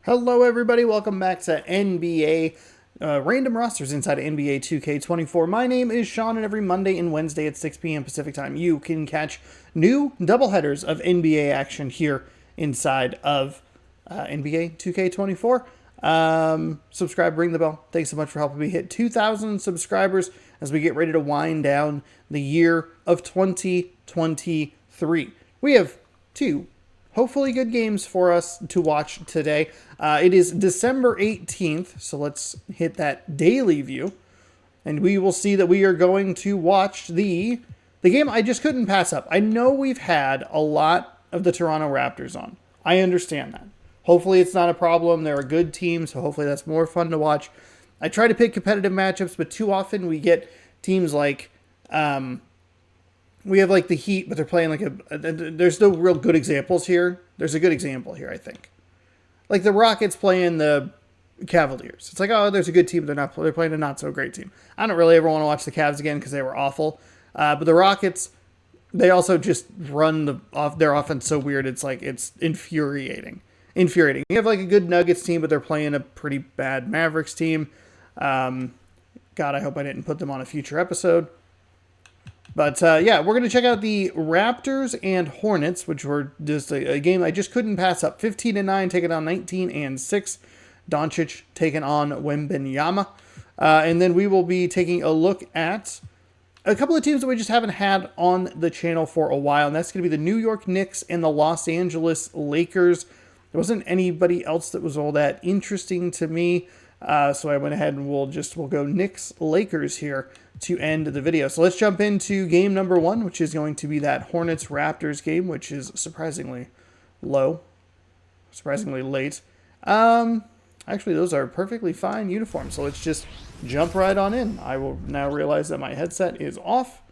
Hello everybody, welcome back to NBA Random Rosters inside of NBA 2K24. My name is Sean, and every Monday and Wednesday at 6 p.m. Pacific Time, you can catch new doubleheaders of NBA action here inside of NBA 2K24. Subscribe, ring the bell. Thanks so much for helping me hit 2,000 subscribers as we get ready to wind down the year of 2023. We have two hopefully good games for us to watch today. It is December 18th, so let's hit that daily view. And we will see that we are going to watch the game I just couldn't pass up. I know we've had a lot of the Toronto Raptors on. I understand that. Hopefully it's not a problem. They're a good team, so hopefully that's more fun to watch. I try to pick competitive matchups, but too often we get teams like... we have like the Heat, but they're playing like there's no real good examples here. There's a good example here, I think. Like the Rockets playing the Cavaliers. It's like, oh, there's a good team, but they're playing a not so great team. I don't really ever want to watch the Cavs again because they were awful. But the Rockets, they also just run their offense so weird. It's like, it's infuriating. You have like a good Nuggets team, but they're playing a pretty bad Mavericks team. God, I hope I didn't put them on a future episode. But, yeah, we're going to check out the Raptors and Hornets, which were just a game I just couldn't pass up. 15-9, taking on 19-6. Doncic taking on Wembanyama. And then we will be taking a look at a couple of teams that we just haven't had on the channel for a while. And that's going to be the New York Knicks and the Los Angeles Lakers. There wasn't anybody else that was all that interesting to me. So I went ahead and we'll go Knicks-Lakers here to end the video. So let's jump into game number one, which is going to be that Hornets-Raptors game, which is surprisingly late. Actually, those are perfectly fine uniforms. So let's just jump right on in. I will now realize that my headset is off.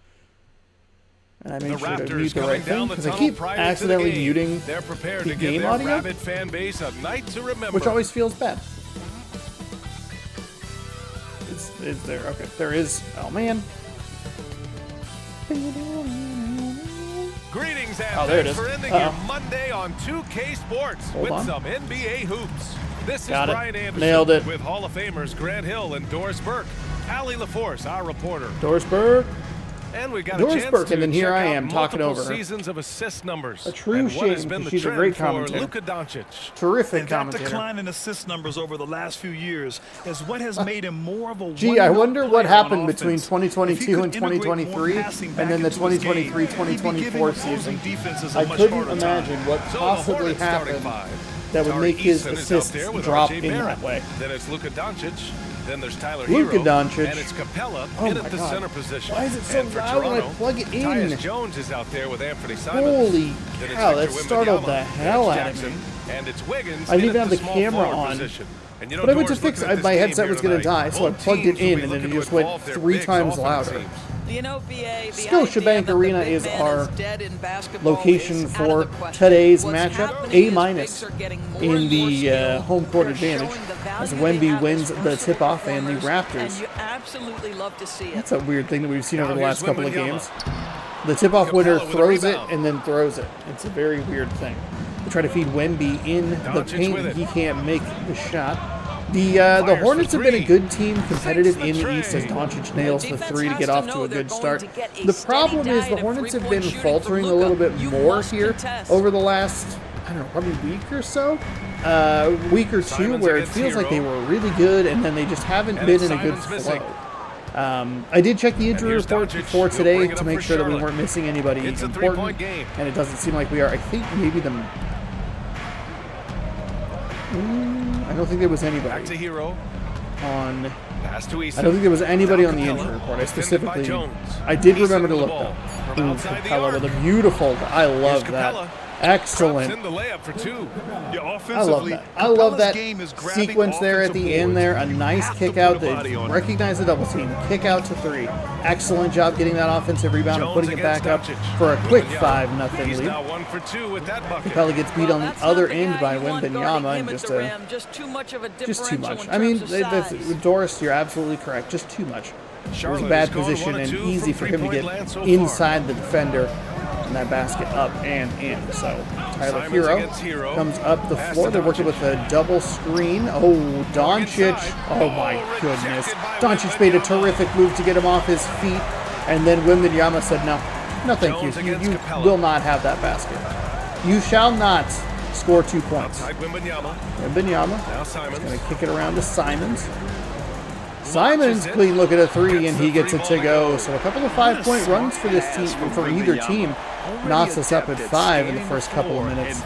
And I made sure to mute the right thing because I keep accidentally muting the game audio, which always feels bad. Is there? Okay, there is. Oh, man. Greetings and thanks for ending your Monday on 2K Sports some NBA hoops. This is Brian Anderson. Nailed it. With Hall of Famers Grant Hill and Doris Burke. Allie LaForce, our reporter. Doris Burke. And we got a chance to and then here I am talking over her. Seasons of assist numbers. A true shame. She's a great commentator. Luka Doncic. Terrific commentator. That decline in assist numbers over the last few years is what has made him more of a. Gee, I wonder what happened between 2022 and 2023, and then the 2023-2024 season. I couldn't imagine what possibly happened that would make his assists drop in that way. Then it's Luka Doncic. Then there's Tyler Luka Hero, Doncic. and it's Capella in at the center position. Why is it so loud when I plug it in? Tyus Jones is out there with Anthony Simons. Holy cow, that startled the hell out of me. And it's Wiggins. I didn't even have the camera on. But I went to fix it. My headset was going to die, so I plugged it in, and then it just went 3 times louder. Scotiabank Arena is our location for today's matchup. A- in the home court advantage as Wemby wins the tip-off and the Raptors. That's a weird thing that we've seen over the last couple of games. The tip-off winner throws it and then throws it. It's a very weird thing. They try to feed Wemby in the paint. He can't make the shot. The Hornets have been a good team, competitive in the East as Doncic nails the 3 to get off to a good start. The problem is the Hornets have been faltering a little bit more here over the last, I don't know, probably week or so. Week or two, where it feels like they were really good and then they just haven't been in a good flow. I did check the injury report before today to make sure that we weren't missing anybody important, and it doesn't seem like we are. I think maybe I don't think there was anybody on. I don't think there was anybody on the injury report. I did remember to look though. Capella with a beautiful. I love that. Excellent. I love that. I love that sequence there at the end there. A nice kick out. They recognize the double team. Kick out to 3. Excellent job getting that offensive rebound and putting it back up for a quick 5-0 lead. Capella gets beat on the other end by Wembanyama and just too much. I mean, Doris, you're absolutely correct. Just too much. It was a bad position and easy for him to get inside the defender. and that basket up and in. So Tyler Hero comes up the floor. They're working with a double screen. Oh, Doncic. Oh, my goodness. Doncic made a terrific move to get him off his feet. And then Wembanyama said, no, thank you. You will not have that basket. You shall not score 2 points. Wembanyama. Now Simons. Going to kick it around to Simons. Simons clean look at a 3, and he gets it to go. So a couple of 5-point runs for this team, for either team, knocks us up at 5 in the first couple of minutes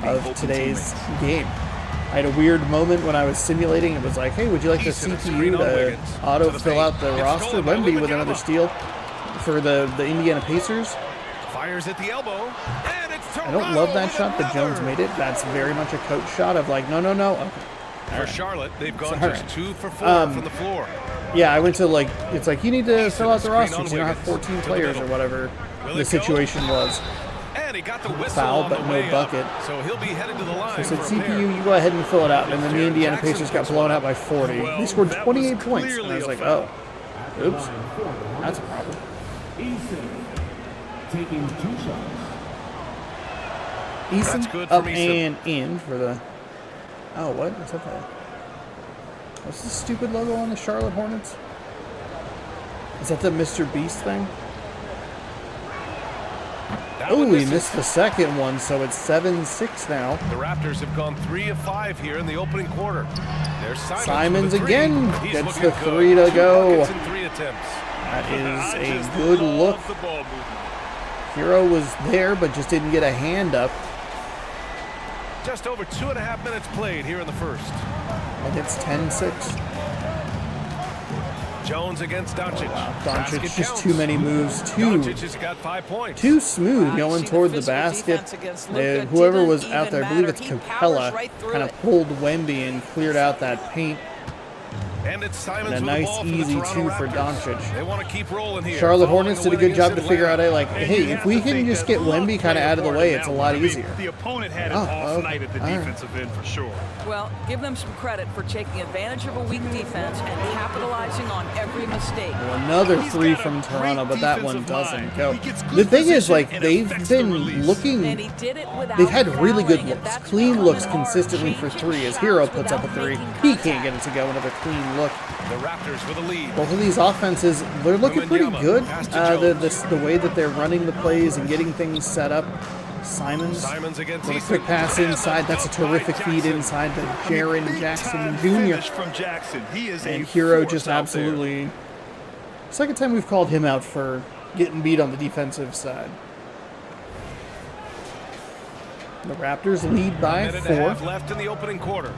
of today's game. I had a weird moment when I was simulating. It was like, hey, would you like the CPU to auto-fill out the roster? Wemby with another steal for the Indiana Pacers. Fires at the elbow, and it's I don't love that shot, but Jones made it. That's very much a coach shot of like, no. Okay. For Charlotte, they've gone just 2 for 4 from the floor. Yeah, I went to like, it's like you need to fill out the roster because you don't have 14 players or whatever the situation was. And he got the whistle Foul, but no bucket. So he'll be headed to the line. So I said, CPU, you go ahead and fill it out. And then the Indiana Pacers got blown out by 40. They scored 28 points. And I was like, oh, oops, that's a problem. Taking 2 shots. Eason up and in for the... Oh, what? What's that? What's the stupid logo on the Charlotte Hornets? Is that the Mr. Beast thing? Oh, he missed the second one, so it's 7-6 now. The Raptors have gone 3 of 5 here in the opening quarter. There's Simons again gets the 3 to go. That is a good look. Hero was there, but just didn't get a hand up. Just over 2.5 minutes played here in the first. And it's 10-6. Jones against Doncic. Doncic, just too many moves. Doncic has got 5 points. Too smooth going toward the basket. Whoever was out there, I believe it's Capella, kind of pulled Wemby and cleared out that paint. And it's Simons and a nice, easy 2 for Doncic. They want to keep rolling here. Charlotte Hornets did a good job to figure out, like, hey, if we can just get Wemby kind of out of the way, it's a lot easier. The opponent had an off night at the defensive end for sure. Well, give them some credit for taking advantage of a weak defense and capitalizing on every mistake. Well, another 3 from Toronto, but that one doesn't go. The thing is, like, they've been looking, they've had really good looks, clean looks consistently for 3. As Hero puts up a 3, he can't get it to go. Another clean look. The Raptors with a lead. Both of these offenses, they're looking pretty good. The way that they're running the plays and getting things set up. Simons against with a quick pass inside. That's a terrific feed inside to Jaren Jackson Jr. And Hero just absolutely... Second time we've called him out for getting beat on the defensive side. The Raptors lead by 4. Left in the opening quarter.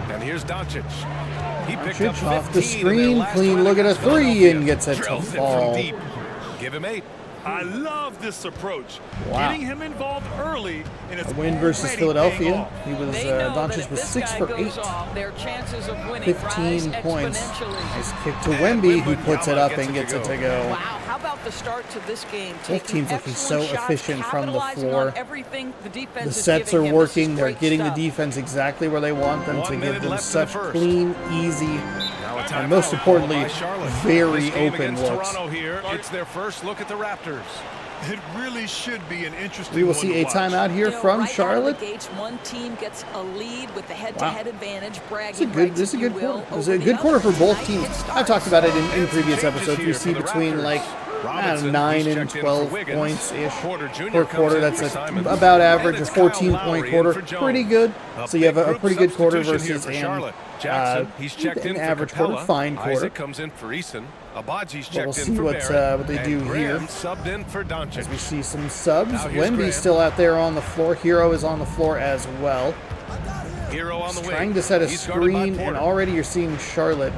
And here's Doncic. He picked up 15 off the screen, clean look at a 3 and gets it to fall. Give him 8. I love this approach. Wow. Getting him involved early, and it's a win versus Philadelphia. He was Doncic was 6 for 8. 15 points. Nice kick to Wemby, who puts it up and gets it to go. Wow, how about the start to this game? Both teams looking so efficient from the floor. The sets are are working. They're getting the defense exactly where they want them to give them such clean, easy, and most importantly, very open looks. It's their first look at the Raptors. It really should be an interesting. We will see a timeout here from Charlotte. One team gets a lead with the head-to-head advantage. This is a good quarter. This is a good quarter for both teams. I've talked about it in previous episodes. We see between like 9 and 12 points-ish per quarter. That's about average. A 14-point quarter. Pretty good. So you have a pretty good quarter versus an average quarter, fine quarter. Isaac comes in for Eason. Abaji's checked we'll see in for what they do here. Subbed in for Doncic. As we see some subs. Wemby's still out there on the floor. Hero is on the floor as well. Hero on the wing. Trying to set a screen, and already you're seeing Charlotte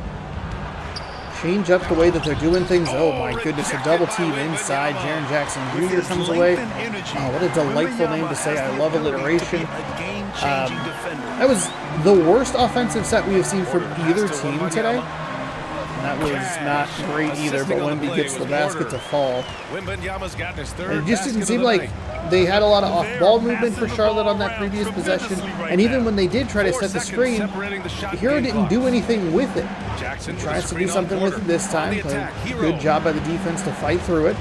change up the way that they're doing things. Oh my goodness, a double team inside. Jaren Jackson Jr. comes away. Oh, what a delightful name to say. I love alliteration. That was the worst offensive set we have seen from either team today. And that was not great either, but Wemby gets the basket to fall. And it just didn't seem like they had a lot of off-ball movement for Charlotte on that previous possession. And even when they did try to set the screen, Hero didn't do anything with it. Jackson Tries to do something with it this time. Good job by the defense to fight through it.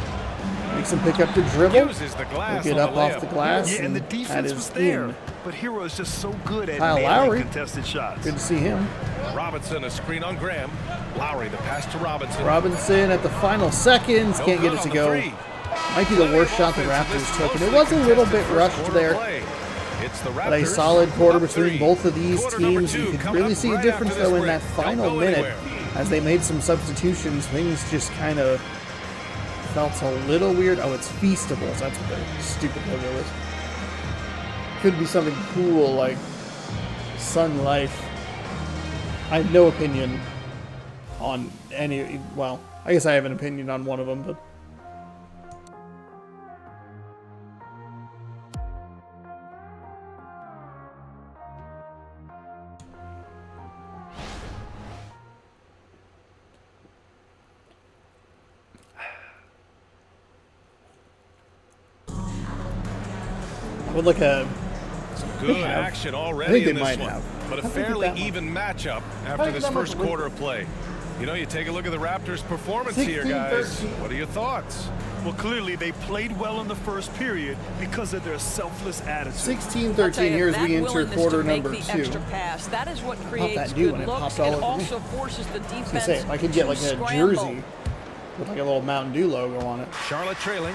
Makes him pick up the dribble. He'll get up off the glass. Yeah, and the defense was there. But Hero is just so good at nailing contested shots. Good to see him. Robinson, a screen on Graham. Lowry, the pass to Robinson. Robinson at the final seconds. Can't get it to go. Might be the worst shot the Raptors took. And it was a little bit rushed there. But a solid quarter between both of these teams. You could really see a difference, though, in that final minute. As they made some substitutions, things just kind of felt a little weird. Oh, it's Feastables. That's what the stupid logo is. Could be something cool like Sun Life. I have no opinion on any. Well, I guess I have an opinion on one of them, but. Would like a some good action already in this one, but a fairly even matchup after this first quarter of play. You know, you take a look at the Raptors' performance here, guys. What are your thoughts? Well, clearly they played well in the first period because of their selfless attitude. 16-13. Here's we enter quarter number 2. Pass, that is what creates that good when it looks. popped all It over also me. forces the defense If I could get like a scramble. jersey with like a little Mountain Dew logo on it. Charlotte trailing.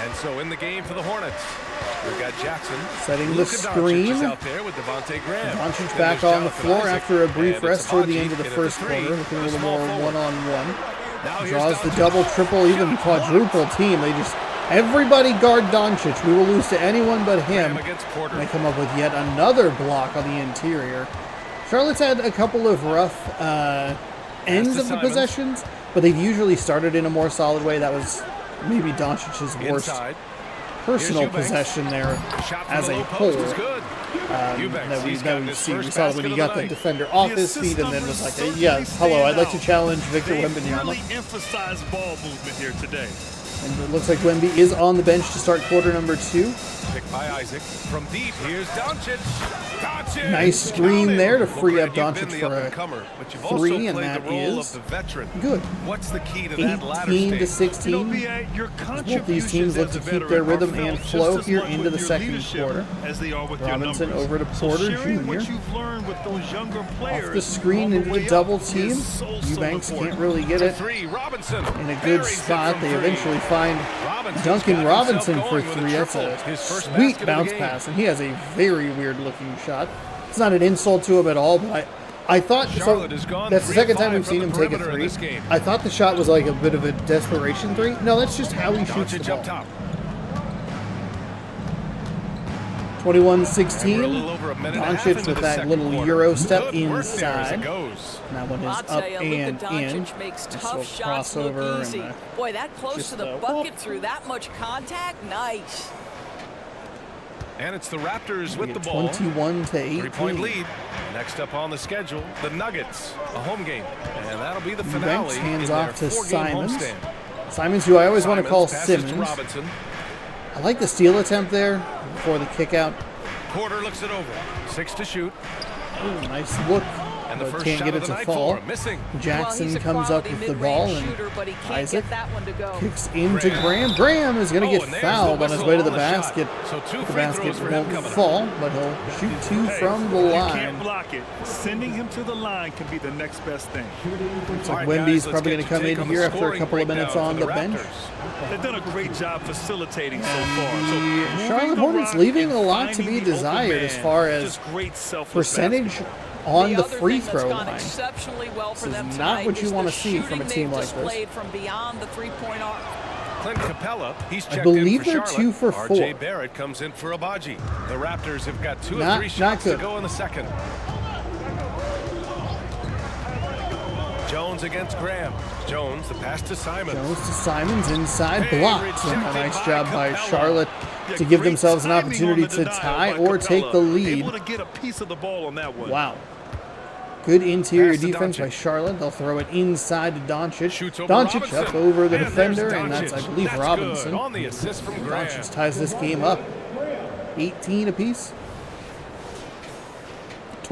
And so in the game for the Hornets, we've got Jackson setting the screen. Out there with Devontae Graham. Doncic back on the floor after a brief rest toward the end of the first quarter, looking a little more one-on-one. Draws the double, triple, even quadruple team. They just everybody guard Doncic. We will lose to anyone but him. They come up with yet another block on the interior. Charlotte's had a couple of rough ends of the possessions, but they've usually started in a more solid way. That was maybe Doncic's worst personal possession there as a whole that we see. We saw when he got the defender off his feet and then was like, yeah, hello, I'd like to challenge Victor Wembanyama. Really emphasized ball movement here today. And it looks like Wemby is on the bench to start quarter number 2. Picked by Isaac from deep. Here's Doncic. Nice screen there to free up Doncic for a 3, and that is good. What's the key to that latter 18-16. Both these teams look to keep their rhythm and flow here into the second quarter. Robinson over to Porter Jr. Off the screen into the double team. Eubanks can't really get it in a good spot. They eventually find Duncan Robinson for 3. That's a sweet bounce pass, and he has a very weird looking shot. It's not an insult to him at all, but I thought so. That's the second time we've seen him take a 3. I thought the shot was like a bit of a desperation 3. No, that's just how he shoots the ball. 21-16. Doncic with that little Euro step inside. That one is up and in. Makes This tough little shots look crossover easy. and Boy, that close to the bucket through that much contact, nice. And it's the Raptors with the ball. 21-18. 3-point lead. Next up on the schedule, the Nuggets, a home game. And that'll be the finale. Banks hands in off their to 4-game Simons. homestand. Simons, who I always want to call passes to Simmons. Robinson. I like the steal attempt there before the kick out. Porter looks it over. 6 to shoot. Ooh, nice look. And the But first can't shot get of it the to night fall. for him, missing. Jackson comes up with the ball, and shooter, but he can't Isaac get that one to go. kicks into Graham. Graham is going to get and there's fouled the on his whistle way to the on the shot. basket. So 2 The free basket throws for him won't coming up. fall, but he'll shoot 2 from the You line. can't block it. Sending him to the line can be the next best thing. Looks All like right, Wemby's guys, probably going let's to come get your in take on here the after a scoring couple of minutes breakdown on for the bench. Raptors. They've done a great job facilitating so And far. the So moving Charlotte the Hornets rock leaving and a lot to finding be the open desired man. as far as Just great selfless percentage basketball. on the other free thing that's throw gone line. exceptionally well for This them is not tonight what you is want the to see from a shooting team they've like this. displayed from beyond the three-point arc. Clint Capella, he's checked believe in for they're Charlotte. 2 for 4. RJ Barrett comes in for Abaji. The Raptors have got 2 Not- of 3 not shots to good. go in the second. Jones against Graham. Jones, the pass to Simons. Jones to Simons inside, Hey, blocked. And a rejected nice by job by Capella. Charlotte Yeah, to give great themselves an timing opportunity on the to denial tie by or take the Capella. lead. Able to get a piece of the ball on that one. Wow. Good interior Pass to defense by Doncic. Charlotte. They'll throw it inside to Doncic. Shoots over Doncic Robinson. up over the And defender, there's and that's, I Doncic. believe, That's Robinson. good. On the assist from Graham. Doncic ties this game up. 18 apiece.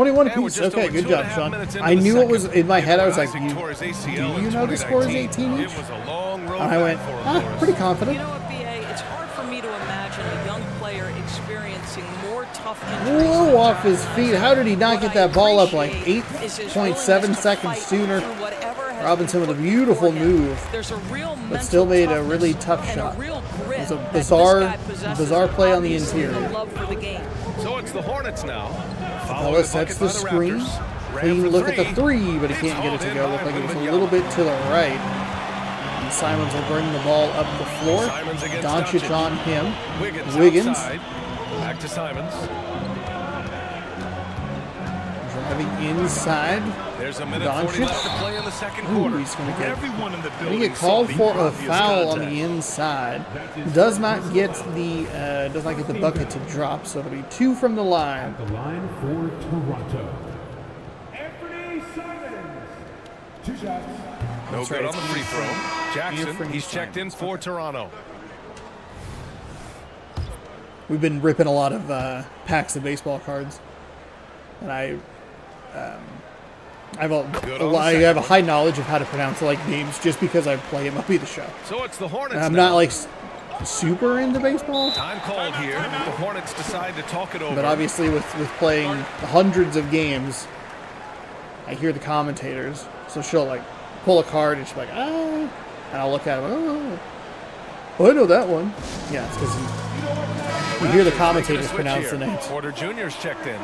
21 And we're apiece. just Okay, over good 2.5 job, Sean. minutes into I the knew it was second. in my head. I was like, Isaac tore his ACL do in you know the score is 2019? 18 It each? was a long road And I went, back for him, Morris. pretty confident. You know what, BA? It's hard for me to imagine a young player experiencing more tough injuries. Whoa, off his feet. How did he not get that ball up like Is his 8.7 willingness to seconds fight sooner? through whatever has Robinson been with a put beautiful before him. move, There's a real but still mental made a really toughness tough and shot. a real grit It was a that this bizarre, guy possesses, bizarre play on the obviously interior. a love for the game. So it's the Hornets now. Bella sets the screen. Clean look at the three, but he can't get it to go. Looked like it was a little bit to the right. And Simons will bring the ball up the floor. Doncic on him. Wiggins. Outside. Back to Simons. Driving inside. There's a minute 40 Doncic. left to play in the second Ooh, quarter. he's going to get, Everyone in the gonna building get saw called the for a obvious foul on contact. the inside. Does not get the bucket to drop, so it'll be 2 from the line. The line for Toronto. Anthony Simons. 2 shots. No That's good right, on the free throw. Jackson, Anthony he's checked in Simons. for Toronto. We've been ripping a lot of packs of baseball cards, and I have a high knowledge of how to pronounce like names just because I play MLB The Show. So it's the Hornets And I'm now. not like super into baseball, Time called here. The Hornets decide to talk it over. but obviously with playing hundreds of games, I hear the commentators. So she'll like pull a card and she'll be like, and I'll look at it, oh, I know that one. Yeah, it's because you hear the commentators pronounce the names. Porter Jr.'s checked in.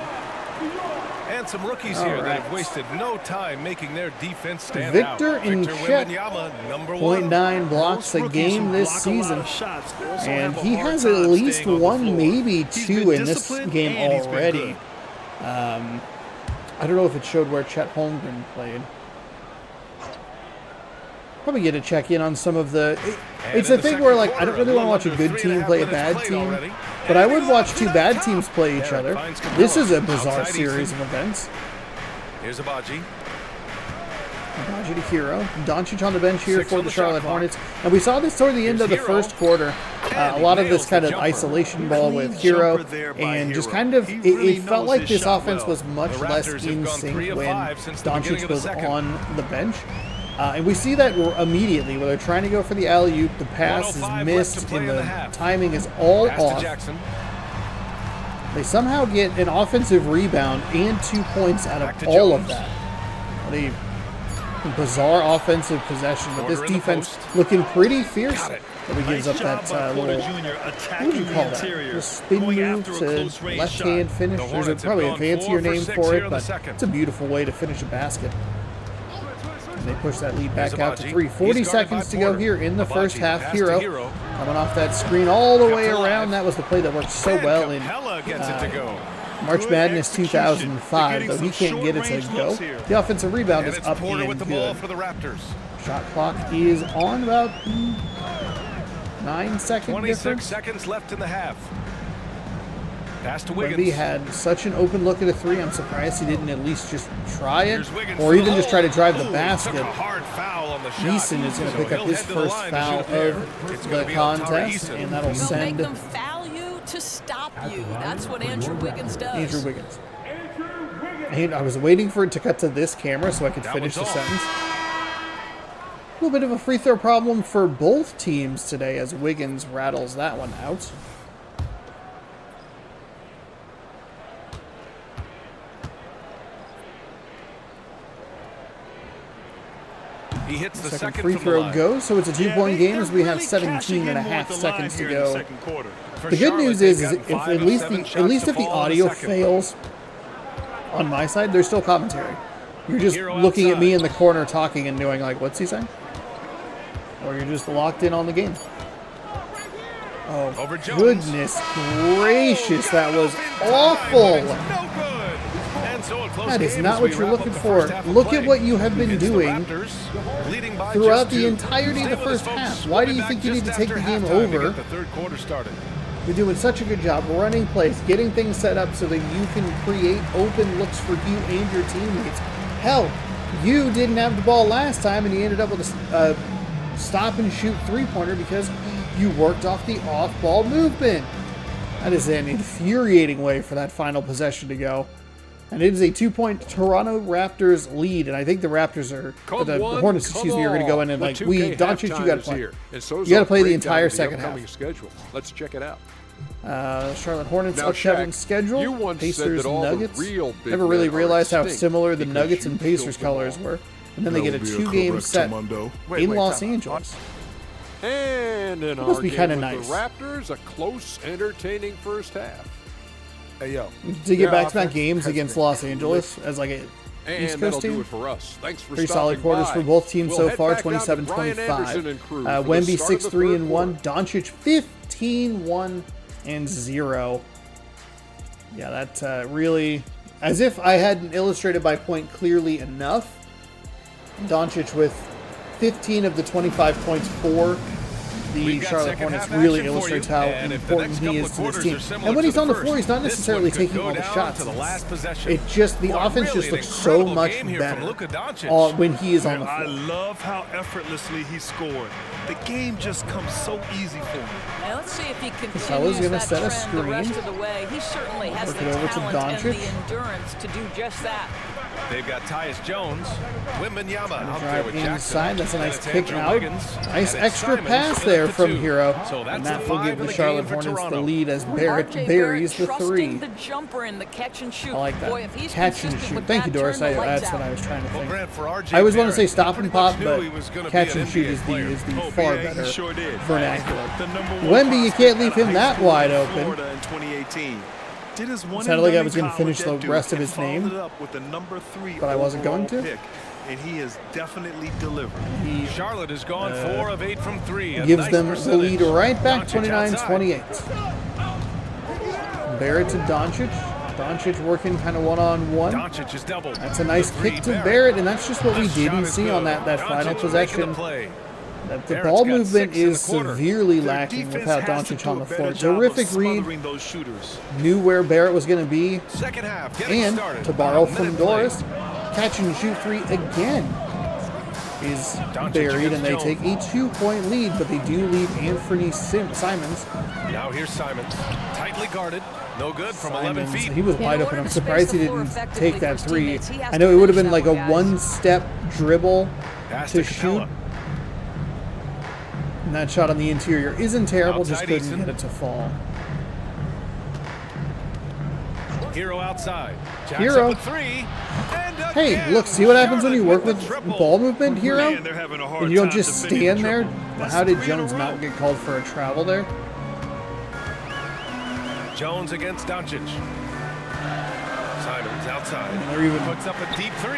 And some rookies All here right. that have wasted no time making their defense stand Victor out. and Victor Chet, Wembanyama, number 1. 0.9 blocks a Most rookies game who this block a lot season. of shots also And have a he hard has at time least staying on the one, floor. maybe He's 2 been in this disciplined game and he's been already. good. I don't know if it showed where Chet Holmgren played. Probably get a check in on some of the. It's a thing where like I don't really want to watch a good team play a bad team, but I would watch 2 bad teams play each other. This is a bizarre series of events. Here's Abaji. Abaji to Hero. Doncic on the bench here 6 for on the the shot Charlotte clock. Hornets. And we saw this toward the end of the Here's Hero. first quarter. A lot of this kind of isolation ball with Clean Hero. jumper there by And just Hero. kind of, He it really felt knows like his this shot offense well. was much The less Raptors have in gone sync 3 of when 5 since the beginning Doncic of the was second. on the bench. And we see that immediately where they're trying to go for the alley-oop. The pass is 1:05 left to missed play and in the the half. timing is all Pass to off. Jackson. They somehow get an offensive rebound and 2 points out Back to of all of Jones. that. What a bizarre offensive possession, but this Porter in the defense post. looking pretty fierce. Got it. That we gives up Nice job that by Porter little, Jr. what attacking would you the call that? interior, The spin going move after a to close-range left-hand shot. finish. The There's Hornets have probably a gone fancier 4 for name 6 for here it, in the but second. it's a beautiful way to finish a basket. And they push that lead back Here's out to Abaji. 3. 40 He's guarded by seconds to go Porter. here in the first Abaji half. pass to Hero Hero. coming off that screen all the way Kept alive. around. That was the play that worked so well in Capella gets it to go. March Good Madness execution. 2005, They're though getting he some can't get it to short-range go. looks here. The offensive rebound And is it's up Porter and with the ball good. for the Raptors. Shot clock is on about 9-second 26 difference. seconds left in the half. Pass to Wemby Wiggins. had such an open look at a 3. I'm surprised he didn't at least just try it, Here's Wiggins or for even the just try to drive the hole. Ooh, basket. Took a hard foul on the shot. Eason is going to So pick up he'll his head to the first line to foul shoot there. of It's gonna the be on Tari contest, Eason. and that'll We'll make send them foul you to stop you. That's what Andrew Wiggins does. Andrew Wiggins. I was waiting for it to cut to this camera so I could That finish the one's off. sentence. A little bit of a free throw problem for both teams today as Wiggins rattles that one out. He hits the Second second free from the throw line. goes, so it's a 2-point Yeah, game they're as we have really 17 and a cashing in half more at the line seconds to here in the go. second quarter. For The good Charlotte, news they've is gotten if 5 at of least 7 the shots to audio fall in the second. fails on my side, there's still commentary. You're just Hero looking at me outside. in the corner talking and doing like, what's he saying? Or you're just locked in on the game. Oh, Over Jones. goodness gracious, that was awful. No good. And so a close That is game not as what we you're wrap looking up the for. first half of Look play. at what you have been It's the doing Raptors leading by throughout just the 2. entirety of Stay the with us, first folks. half. We'll Why be do you back think you need just to take the after game halftime to over? get the third quarter started. You're doing such a good job running plays, getting things set up so that you can create open looks for you and your teammates. Hell, you didn't have the ball last time and you ended up with a stop and shoot 3-pointer because you worked off the off-ball movement. That is an infuriating way for that final possession to go. And it is a 2-point Toronto Raptors lead, and I think the Raptors are, the Hornets, excuse me, are going to go in and like, Doncic, you got to play. You got to play the entire second half. Let's check it out. Charlotte Hornets Now, upcoming Shaq, schedule. you once said Pacers, that all the Nuggets. real big Never really men are realized how extinct similar the because Nuggets you and Pacers built them colors all. were. And then they get a 2-game set in Los Angeles. And in must our be game kinda with nice. the Raptors, a close, entertaining first half. Hey, yo. To get Yeah, back-to-back offense games has against been Los Angeles as like a And East that'll Coast do team. it for us. Thanks for Pretty stopping solid quarters by. for both teams We'll so head far, back down to 27-25. Brian Anderson and crew for the Wemby start of the 6-3 third and 1, quarter. Doncic 15-1-0. Yeah, that really, as if I hadn't illustrated my point clearly enough. Doncic with 15 of the 25 points for the Charlotte Hornets really illustrates how important he is to this team. And when he's on the floor, he's not necessarily taking all the shots. It just, the offense just looks so much better when he is on the I floor. love how effortlessly he scored. The game just comes so easy for him. Now let's see if he Capella's continues gonna that set a trend the rest screen. of the way. He certainly has Work the it over to talent and Doncic. the endurance to do just that. They've got Tyus Jones, Wembanyama out there Drive with inside, Jackson. that's a nice And it's kick Andrew out. Wiggins. Nice And it's extra Simons pass split there up to from 2. Hero. So that's And that a will 5 give in the the Charlotte game for Hornets the Toronto. lead as Barrett RJ buries the trusting 3. the jumper in the catch and shoot. I like that. Boy, if he's Catch and consistent shoot. with Thank you, that, Doris. turn the lights That's what out. I was trying to Well, think. Grant, for RJ I always want to say Barrett, stop he and pretty much pop, knew but he was gonna be catch an and shoot NBA is player. the Oh, far yeah, better he sure did. vernacular. The number one Wemby, you can't leave prospect him out that of high wide school in open. Florida in 2018. Did his one Sounded like I and was done gonna in finish college the at rest of Duke his and name, followed it up with the number 3 but I wasn't going overall to. pick, and he has definitely delivered. Charlotte has gone 4 of 8 from 3. A Gives nice them the percentage. lead right back, Doncic outside. 29-28. Barrett to Doncic. Doncic working kind of one-on-one. Doncic is doubled. That's a nice The three, kick to Barrett, and that's just what we The shot didn't is see good. on that Doncic final making possession. the play. The Barrett's ball got movement 6 in is the quarter. severely Their lacking defense without has to Doncic do on a the better floor. job of Terrific read, smothering those shooters. knew where Barrett was going to be, Second half, getting and started. to borrow About a from minute play. Doris, catch and shoot 3 again is Doncic buried, and they against take a 2-point lead, but they do leave Anthony Simons. Now here's Simons, tightly guarded, no good from 11 Simons, feet. he was In wide order open. I'm to space surprised he the floor didn't effectively take that for his 3. teammates, he has I know to it would have finish been that like a one, guys. one-step dribble Pass to Capella. shoot. And that shot on the interior isn't terrible, just Outside couldn't Easton. get it to fall. Hero outside. Jacks Hero. up with 3. And Hey, again, look, see what happens when you work Charlotte with the triple. ball movement, Hero? Man, they're having a hard And you don't time just defending stand the there? triple. That's How did 3 in a Jones row. not get called for a travel there? Jones against Doncic. Simons outside. They're even Puts up a deep 3.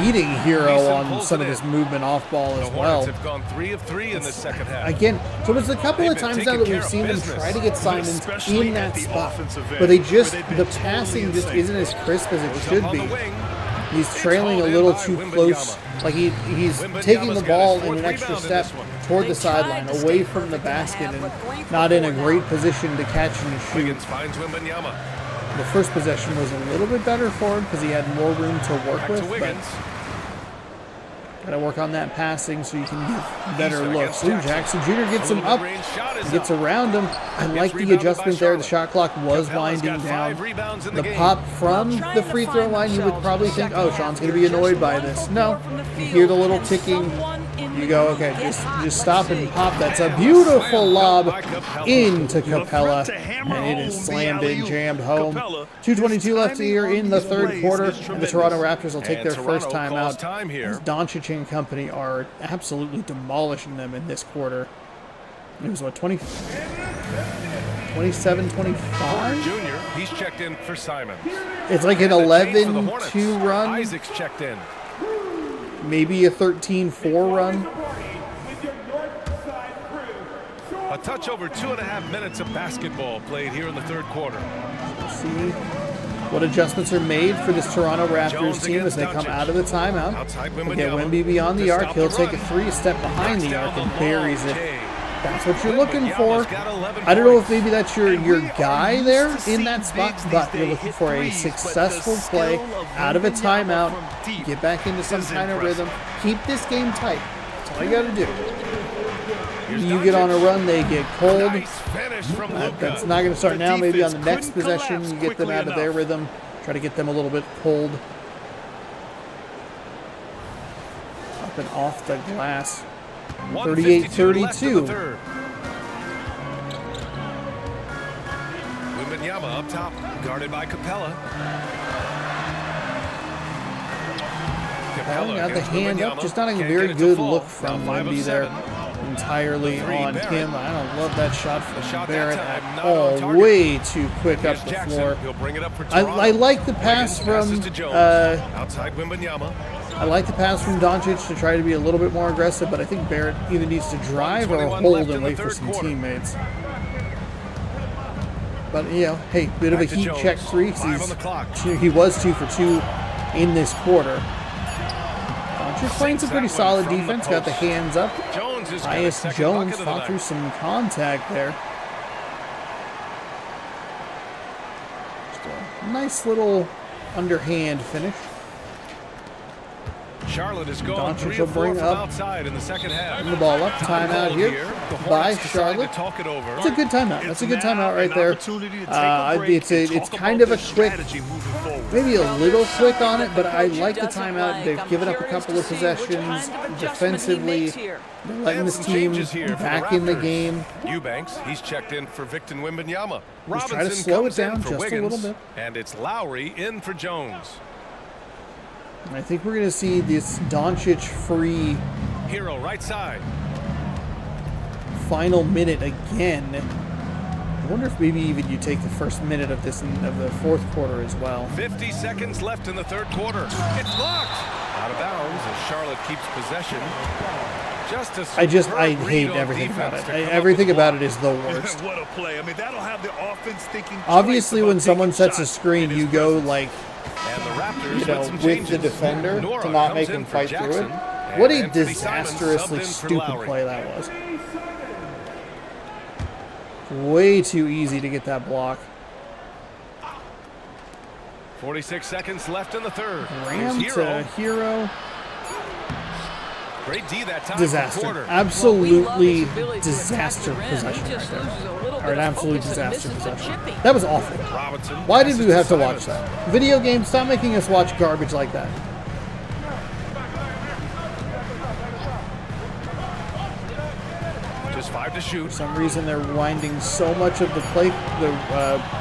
beating Hero Easton on pulls some it of this in. movement off ball The as Hornets well. have gone 3 of 3 in the second half. Again, so it's a couple They've of been times taking now that care we've of seen them business. try to get Simons Especially in that at the spot, offensive end, but they where just, they've been the totally passing just insane. isn't as crisp as it Goes should up on be. the wing. He's trailing a hauled in little by too Wembanyama. close. Like he's Wembanyama's taking the got ball his in an fourth extra rebound in step this one. toward the They sideline, tried to away stay from the perfect in the basket, half, and but 3 for not in a 4 great now. position to catch and shoot. Wiggins finds Wembanyama. The first possession was a little bit better for him because he had more room to work Back to with, but Wiggins. gotta work on that passing so you can get better Easton looks. against Ooh, Jackson. Jackson Jr. gets A him little up, mid-range shot is gets up. around him. I like the rebounded adjustment by there. The Charlotte. shot clock was Capella's winding got down. 5 rebounds in The game. pop from Trying the to free find throw line, you would themselves probably in the think, second oh, half Sean's going to here. be annoyed Just by 1 this. for No, 4 from the you field. hear the little Can ticking. someone in You the go, middle okay, get just hot? stop Let's and see. pop. That's a Damn, beautiful slam lob dunk by Capella. into The threat Capella, to hammer and it is home the slammed in, alley-oop. jammed home. Capella, 2:22 left his here timing in on the these third plays quarter, is and the tremendous. Toronto Raptors will take And their Toronto first time calls out. time here. As Doncic and company are absolutely demolishing them in this quarter. It was, what, 27-25? Junior, he's checked in for Simons. It's like an And the change for the Hornets. 11-2 run, Isaac's checked in. maybe a 13-4 run. A touch over 2.5 minutes of basketball played here in the third quarter. See what adjustments are made for this Toronto Raptors Jones team as they against come Doncic. out of the timeout. Outside Okay, Wembanyama. Wemby beyond the To arc. stop He'll the take a run. 3, step behind Knocks the down arc, and long buries it. J. That's what you're looking for. Wembanyama's got 11 I don't know if points. maybe that's your And we guy are there used to in that seeing spot, bigs but these you're days looking hit for a threes, but the successful play skill of out of a Wembanyama timeout. from deep Get back into some is kind of impressive. rhythm. Keep this game tight. That's all you got to do. Here's You get on a Doncic. run, they get cold. Nice finish from Luka. That's not going to start The now. Maybe on the defense next couldn't possession, collapse you get them quickly out of their enough. rhythm. Try to get them a little bit pulled up and off the glass. 38-32. Wembanyama up top, guarded by Capella. Capella got the hand up, just not a very good look from Wemby there entirely on him. I don't love that shot from Barrett at all. Way too quick up the floor. I like the pass from outside Wembanyama. I like the pass from Doncic to try to be a little bit more aggressive, but I think Barrett either needs to drive or hold and wait for some teammates. But, you know, hey, bit of a heat check three. He was 2 for 2 in this quarter. Doncic playing some pretty solid defense, got the hands up. Tyus Jones fought through some contact there. Just a nice little underhand finish. Charlotte is going Doncic will bring up outside in the second half. Bring the ball up. Timeout here by Charlotte. It's a good timeout. That's a good timeout right there. It's kind of a quick, maybe a little quick on it, but I like the timeout. They've given up a couple of possessions defensively. They're letting this team back in the game. Eubanks, he's checked in for Victor Wembanyama. Just try to slow it down just a little bit. And it's Lowry in for Jones. I think we're going to see this Doncic free Hero right side. Final minute again. I wonder if maybe even you take the first minute of this of the fourth quarter as well. 50 seconds left in the third quarter. It's blocked. Out of bounds as Charlotte keeps possession. I hate everything about it. Everything about it is the worst. What a play. I mean, that'll have the offense thinking. Obviously, when someone sets a screen, you go like, and the Raptors with the defender to not make him fight through it. What a disastrously stupid play that was. Way too easy to get that block. 46 seconds left in the third. Ram to Hero. Great D that time. Disaster. Absolutely disaster possession right there. Or an absolute disaster possession. That was awful. Why did we have to watch that? Video games, stop making us watch garbage like that. Just 5 to shoot. For some reason, they're winding so much of the play.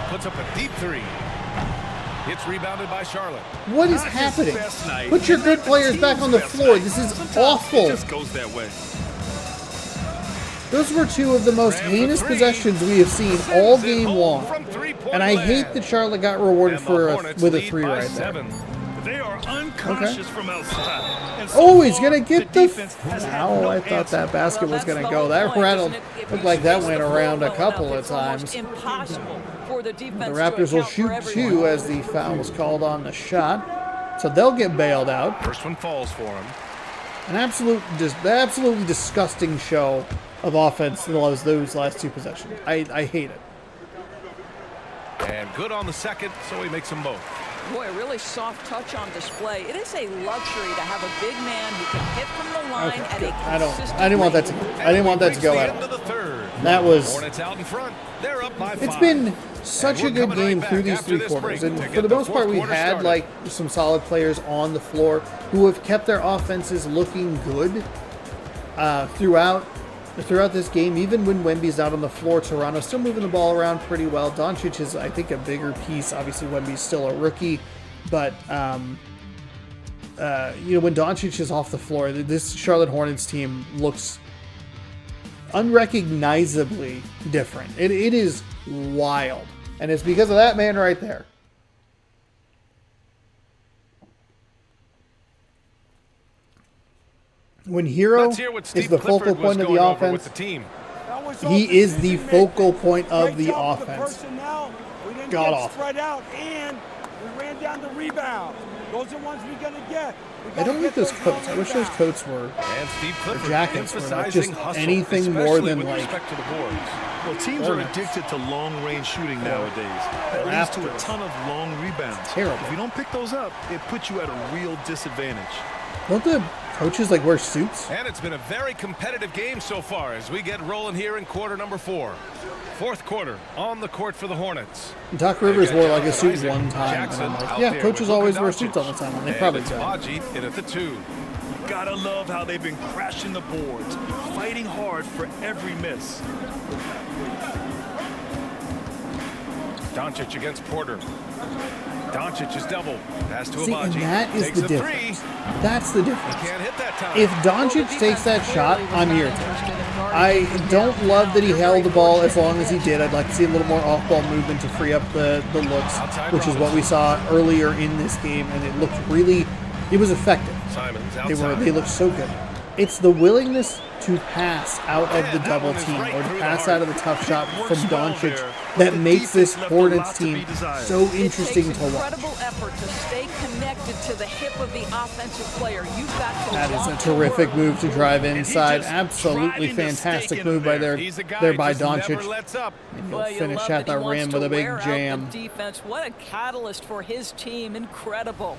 Puts up a deep three. It's rebounded by Charlotte. What is happening? Put your good players back on the floor. This is awful. It just goes that way. Those were two of the most heinous possessions we have seen all game long. And I hate that Charlotte got rewarded with a three right there. They are unconscious from outside. Oh, he's going to get the foul. I thought that basket was going to go. That rattled. Looked like that went around a couple of times. The Raptors will shoot 2 as the foul was called on the shot. So they'll get bailed out. First one falls for him. An absolutely disgusting show of offense those last 2 possessions. I hate it. And good on the second, so he makes them both. Boy, a really soft touch on display. It is a luxury to have a big man who can hit from the line at a consistent I didn't want that to go at all. That was. Hornets out in front. They're up by 5. It's been such a good game through these 3 quarters, and for the most part, we had like some solid players on the floor who have kept their offenses looking good throughout this game. Even when Wemby's out on the floor, Toronto's still moving the ball around pretty well. Doncic is, I think, a bigger piece. Obviously, Wemby's still a rookie, but when Doncic is off the floor, this Charlotte Hornets team looks unrecognizably different. It is wild, and it's because of that man right there. When Hero is the focal point of the offense, he is the focal point of the offense. God off. And we ran down the rebound. Those are ones we're going to get. I don't like those coats. I wish those coats were, or jackets were like just anything more than like. Well, teams are addicted to long-range shooting nowadays. That leads to a ton of long rebounds. Terrible. If you don't pick those up, it puts you at a real disadvantage. Don't the coaches like wear suits? And it's been a very competitive game so far as we get rolling here in quarter number 4. Fourth quarter on the court for the Hornets. Doc Rivers wore like a suit one time. And I'm like, yeah, coaches always wear suits all the time. And they probably do. In at the 2. Gotta love how they've been crashing the boards, fighting hard for every miss. Doncic against Porter. Doncic is double. Pass to See, and Abaji. that is the difference. That's the difference. Can't hit that time. If Doncic takes that shot, I'm irritated. I don't love that he held the ball as long as he did. I'd like to see a little more off-ball movement to free up the looks, which is what we saw earlier in this game, and it looked really, it was effective. They looked so good. It's the willingness to pass out of the double team or to pass out of the tough shot from Doncic that makes this Hornets team so interesting to watch. Incredible effort to stay connected to the hip of the offensive player. You've got to that is a terrific move to drive inside. Absolutely fantastic move by there by Doncic. And he'll finish at the rim with a big jam. Defense. What a catalyst for his team. Incredible.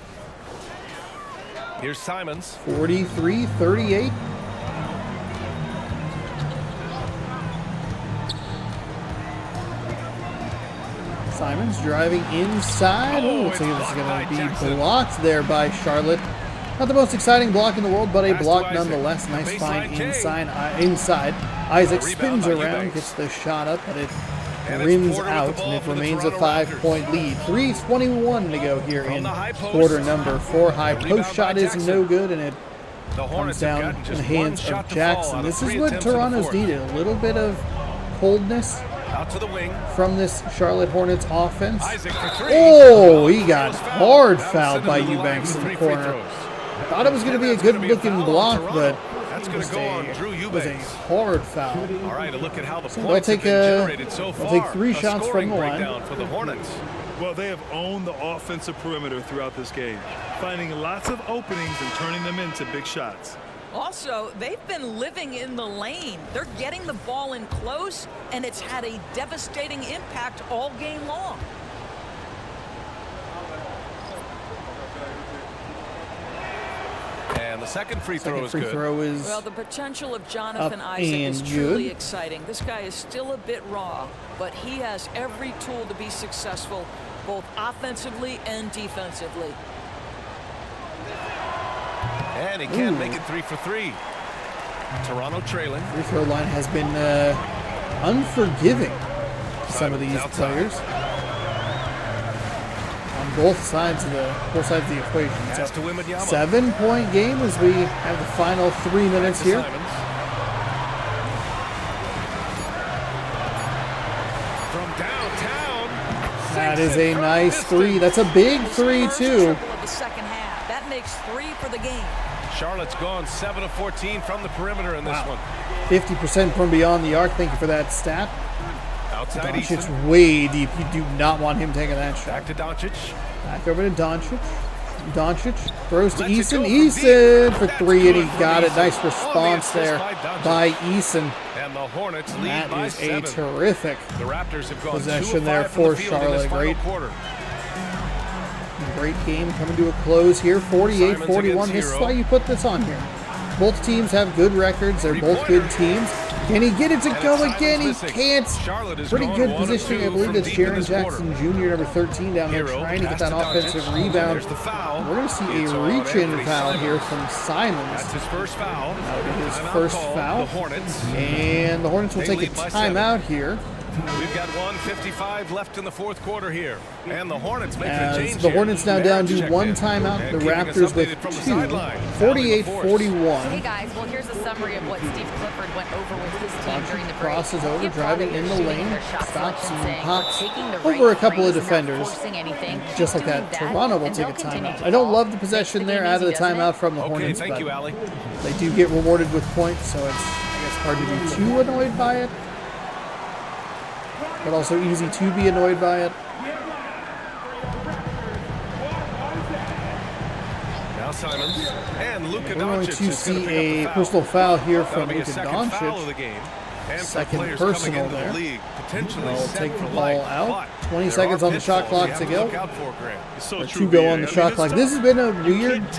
Here's Simons. 43-38. Simons driving inside. Oh, looks like it's going to be blocked there by Charlotte. Not the most exciting block in the world, but a block nonetheless. Nice find inside. Isaac spins around, gets the shot up, but it rims out, and it remains a 5-point lead. 3:21 to go here in quarter number 4. High post shot is no good, and it comes down in the hands of Jackson. This is what Toronto's needed. A little bit of coldness out to the wing from this Charlotte Hornets offense. Oh, he got hard fouled by Eubanks in the corner. Thought it was going to be a good-looking block, but it was a hard foul. All right, a look at how the so they'll take 3 shots from the line. For the Hornets. Well, they have owned the offensive perimeter throughout this game, finding lots of openings and turning them into big shots. Also, they've been living in the lane. They're getting the ball in close, and it's had a devastating impact all game long. And the second free throw is good. Well, the potential of Jonathan Isaac is truly exciting. This guy is still a bit raw, but he has every tool to be successful, both offensively and defensively. And he can't make it 3 for 3. Toronto trailing. Free throw line has been unforgiving to some of these players. On both sides of the equation. So 7-point game as we have the final 3 minutes here. From downtown. That is a nice 3. That's a big 3 too. That makes 3 for the game. Charlotte's gone 7 of 14 from the perimeter in this one. 50% from beyond the arc. Thank you for that stat. Outside Doncic's way deep. You do not want him taking that shot. Back to Doncic. Back over to Doncic. Doncic throws to Eason. Eason for 3, and he got it. Nice response there by Eason. And the Hornets lead by 7. That is a terrific possession there for Charlotte. Great game coming to a close here. 48-41. This is why you put this on here. Both teams have good records. They're both good teams. Can he get it to go again? He can't. Pretty good positioning. I believe it's Jaren Jackson Jr., number 13, down there trying to get that offensive rebound. We're going to see a reach-in foul here from Simons. That's his first foul. His first foul. And the Hornets will take a timeout here. We've got 1:55 left in the fourth quarter here. And the Hornets make a change. The Hornets now down to 1 timeout. The Raptors with 2. 48-41. Hey guys, well here's a summary of what Steve Clifford went over with his team during the break. Crosses over, driving in the lane, stops and pops over a couple of defenders. Just like that, Toronto will take a timeout. I don't love the possession there out of the timeout from the Hornets, but they do get rewarded with points, so it's, I guess, hard to be too annoyed by it. But also easy to be annoyed by it. Now Simons and Luka We're going to see a personal foul here from Luka Doncic. Second personal there. They'll take the ball out. 20 seconds on the shot clock to go. Or to go on the shot clock. This has been a weird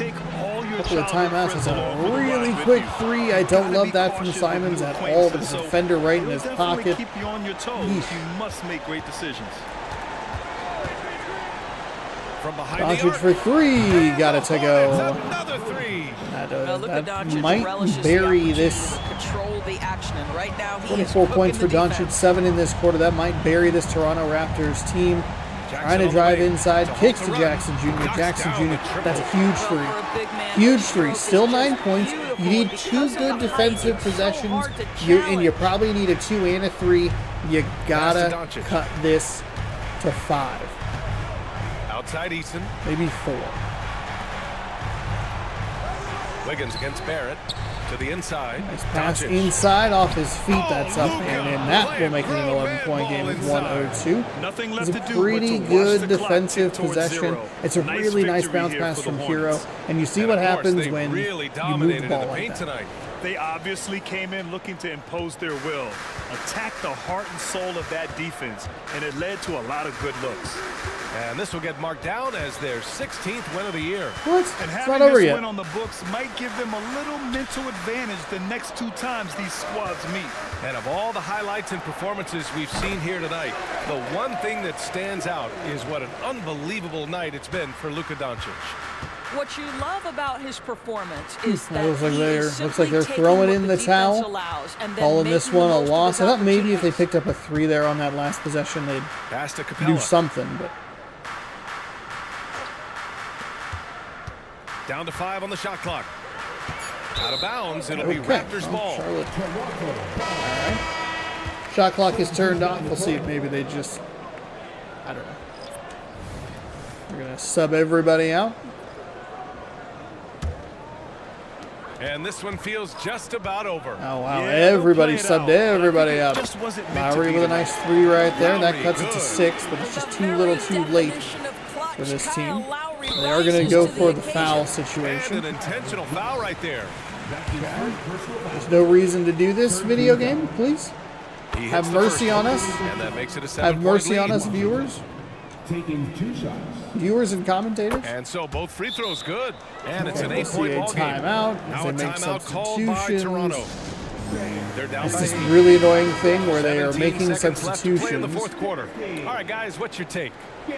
your Couple of childhood timeouts. friends It's along a for the ride really with quick you. three. I You don't gotta love be that from cautious Simons with at new all. But acquaintances, the so defender right in it'll his definitely pocket. keep you on your toes. Yeesh. You must make great decisions. From behind Doncic the arc. for three. Got it to go. Another three. Luka That Doncic might relishes the bury opportunity this. to control the action, and right now he is 24 cooking points the for Doncic, defense. 7 in this quarter. That might bury this Toronto Raptors team. Trying to on the drive wing inside, to hold kicks the to run. Jackson Jr. Knocks Jackson down the Jr. triple. That's a huge Well, three. for a big man, Huge his three. stroke Still is 9 just points. beautiful, You need because 2 of the good height, defensive it's so possessions. hard to And you challenge. probably need a 2 and a 3. You gotta Doncic. cut this to 5. Outside Eason. Maybe 4. Wiggins against Barrett. To the inside. Nice pass Doncic. inside off his feet. That's up Luka and in. That will make it an playing 11-point game with grown man 1:02. Nothing It's left a to do pretty but to watch good the clock defensive tick towards possession. zero. It's a really nice victory bounce here pass for the from Hero. Hornets. And you see And what of course, happens they when really you move the dominated in ball the like paint that. tonight. They obviously came in looking to impose their will, attack the heart and soul of that defense, and it led to a lot of good looks. And this will get marked down as their 16th win of the year. What? And It's having not over this yet. win on the books might give them a little mental advantage the next 2 times these squads meet. And of all the highlights and performances we've seen here tonight, the one thing that stands out is what an unbelievable night it's been for Luka Doncic. What you love about his performance is that Looks like he they're- is looks like they're simply throwing taking in what the towel, defense allows, and then calling this making the one a most of loss. I his thought maybe if they opportunities. picked up a 3 there on that last possession, they'd Pass to do Capella. something. But Down to 5 on the shot clock. Out of bounds. It'll be okay, Raptors well, ball. Charlotte. All right. Shot clock is turned off. We'll see if maybe they just, I don't know. We're gonna sub everybody out. And this one feels just about over. Oh wow! Yeah, Everybody they'll play it subbed out, but I everybody think it out. just wasn't meant to Lowry be with a tonight. nice 3 right there. That Lowry, cuts it to good. 6, but it's just The too little, very too late definition of clutch, for this Kyle team. Lowry They are going to rises go to for the occasion. foul And situation. an intentional foul right there. There's no reason to do this video game, please. He hits Have the mercy first on one, us. And that makes it a 7-point Have mercy on lead. us, viewers. Taking 2 shots. Viewers and commentators. And so both free throws good. And it's an We'll see 8-point a ball game. timeout as Now they a make timeout called by substitutions. Toronto. They're down It's by this 8. really annoying thing where they are 17 making seconds left to play in the substitutions. fourth quarter. All right, guys, what's your take?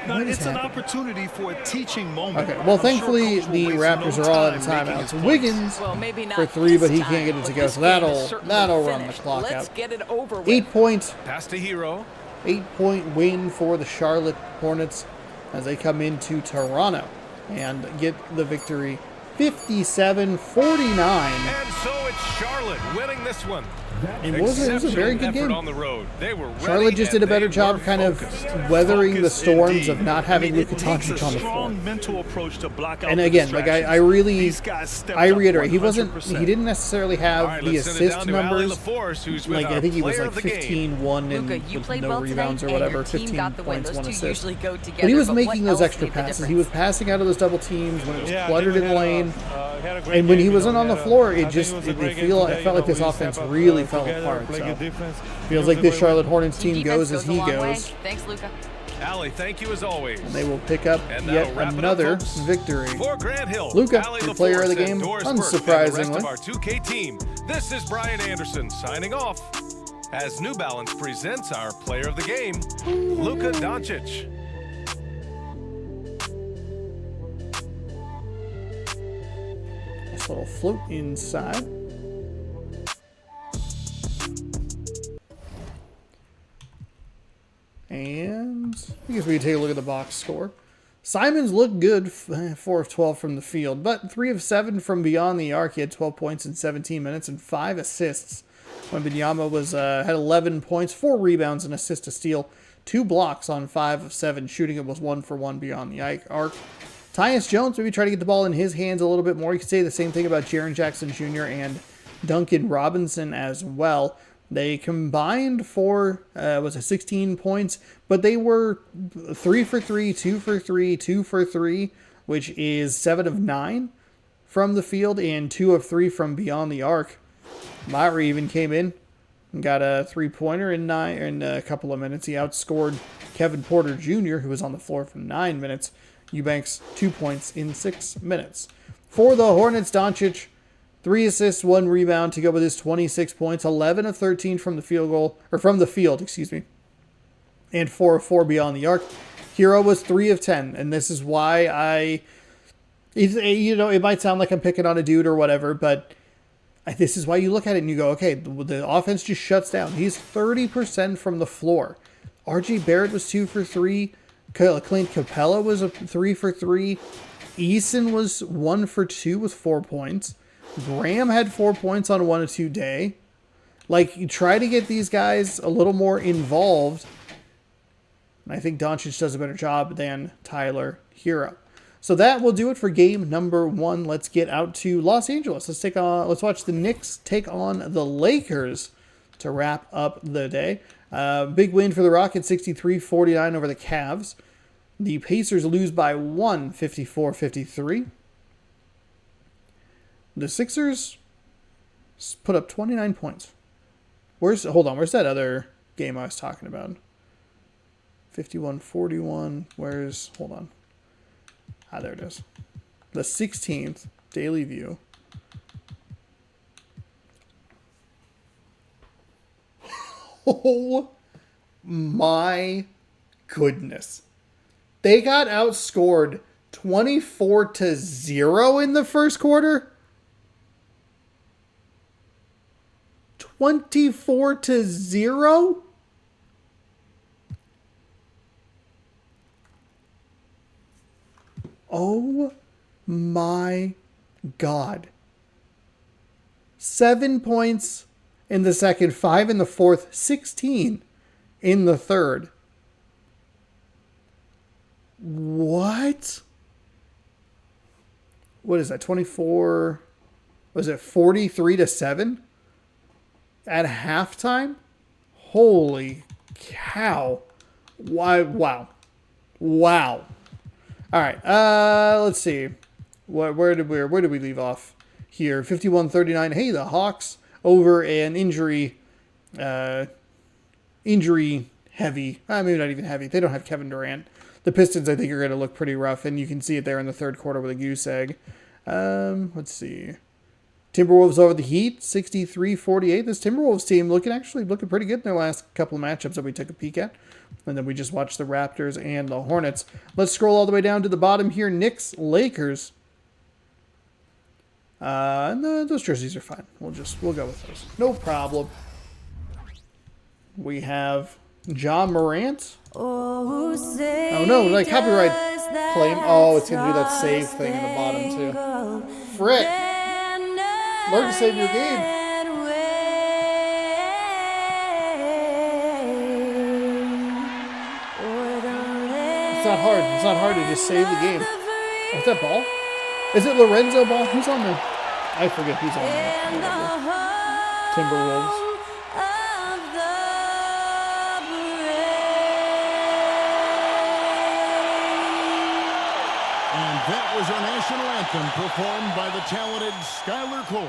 Now, What is it's an happening? opportunity for a teaching moment. Okay, well, I'm sure thankfully Coach will the waste Raptors no are all out of time making his timeouts. points. Wiggins Well, maybe not for 3, but he this can't get time, it to but go, this so game is that'll certainly run the finished. clock Let's out. get it over with. 8-point Pass to Hero. 8-point win for the Charlotte Hornets as they come into Toronto and get the victory 57-49. And so it's Charlotte winning this one. It was a very Exceptional good effort game. on the road. They were ready Charlotte just did a and better they job were kind of focused. weathering the Focus storms indeed. of not having I mean, Luka it takes Doncic a on the floor. strong mental approach to block out And the again, like I distractions. really, These guys stepped I up reiterate, he 100%. didn't necessarily have All right, the let's send it assist down to Allie numbers. LaForce, who's with Like our I think he was player like of the game. 15-1 and Luka, you with played no well rebounds tonight, or and your whatever, team 15 got the win. points, Those 1 two assist. usually go together. But he was what making those else extra made the passes. He was difference? passing out of those double teams when it was Yeah, I cluttered think in we lane. had a great And when game, he wasn't on the had floor, I it think just was a it great game felt today. like this We offense stepped up, really fell together, apart. play So good defense. feels like this Charlotte Hornets Team team defense goes as a he long way. goes. Thanks, Luka. Allie, thank you as always. And they will pick up And yet that'll wrap it up, another folks. victory. For Grant Hill, Luka, Allie your player of the LaForce, game, and Doris Burke, and the rest unsurprisingly. of our 2K team. This is Brian Anderson signing off as New Balance presents our player of the game, Luka Doncic. Nice little float inside. And I guess we can take a look at the box score. Simons looked good, 4 of 12 from the field, but 3 of 7 from beyond the arc. He had 12 points in 17 minutes and 5 assists. Wembanyama was had 11 points, 4 rebounds, an assist to steal, 2 blocks on 5 of 7 shooting. It was 1 for 1 beyond the arc. Tyus Jones maybe try to get the ball in his hands a little bit more. You could say the same thing about Jaren Jackson Jr. and Duncan Robinson as well. They combined for, 16 points, but they were 3 for 3, 2 for 3, 2 for 3, which is 7 of 9 from the field and 2 of 3 from beyond the arc. Lowry even came in and got a 3-pointer in a couple of minutes. He outscored Kevin Porter Jr., who was on the floor for 9 minutes. Eubanks 2 points in 6 minutes. For the Hornets, Doncic, 3 assists, 1 rebound to go with his 26 points, 11 of 13 from the field, excuse me, and 4 of 4 beyond the arc. Hero was 3 of 10, and this is why it might sound like I'm picking on a dude or whatever, but this is why you look at it and you go, okay, the offense just shuts down. He's 30% from the floor. RJ Barrett was 2 for 3. Clint Capella was a 3 for 3. Eason was 1 for 2 with 4 points. Graham had 4 points on 1 of 2 day. Like, you try to get these guys a little more involved. And I think Doncic does a better job than Tyler Hero. So that will do it for game number 1. Let's get out to Los Angeles. Let's watch the Knicks take on the Lakers to wrap up the day. Big win for the Rockets, 63-49 over the Cavs. The Pacers lose by 1, 54-53. The Sixers put up 29 points. Where's that other game I was talking about? 51-41. Hold on. There it is. The 16th Daily View. Oh my goodness. They got outscored 24-0 in the first quarter. 24-0? Oh my God. 7 points in the second, 5 in the fourth, 16 in the third. What? What is that? 24? Was it 43-7 at halftime? Holy cow. Why? Wow. Wow. All right. Let's see. Where did we leave off here? 51-39. Hey, the Hawks over an injury heavy. Maybe not even heavy. They don't have Kevin Durant. The Pistons, I think, are going to look pretty rough, and you can see it there in the third quarter with a goose egg. Let's see. Timberwolves over the Heat, 63-48. This Timberwolves team looking pretty good in their last couple of matchups that we took a peek at. And then we just watched the Raptors and the Hornets. Let's scroll all the way down to the bottom here. Knicks, Lakers. Those jerseys are fine. We'll go with those. No problem. We have Ja Morant. Oh no, like copyright claim. Oh, it's gonna do that save thing in the bottom too. Frick. Learn to save your game. It's not hard. It's not hard to just save the game. What's that ball? Is it Lorenzo Ball? Who's on there? I forget who's on there. Timberwolves. And that was our national anthem performed by the talented Skylar Cole.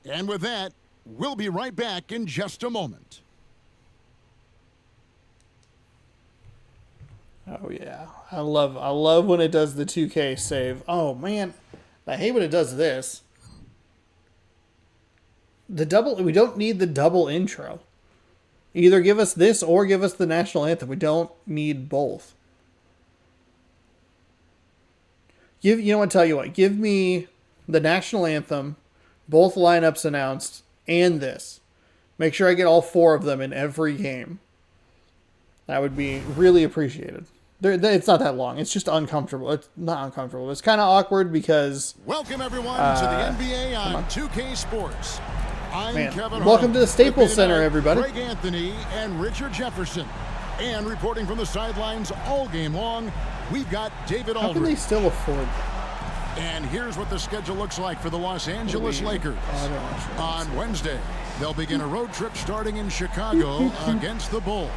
And with that, we'll be right back in just a moment. Oh yeah, I love when it does the 2K save. Oh man, I hate when it does this. We don't need the double intro. Either give us this or give us the national anthem. We don't need both. You know what? Tell you what. Give me the national anthem, both lineups announced, and this. Make sure I get all 4 of them in every game. That would be really appreciated. It's not that long. It's just uncomfortable. It's not uncomfortable. It's kind of awkward because... Welcome, everyone, to the NBA on 2K Sports. I'm Kevin welcome to the Staples Center, everybody. Greg Anthony and Richard Jefferson. And reporting from the sidelines all game long, we've got David Aldridge. How can they still afford that? And here's what the schedule looks like for the Los Angeles Lakers. On Wednesday, they'll begin a road trip starting in Chicago against the Bulls.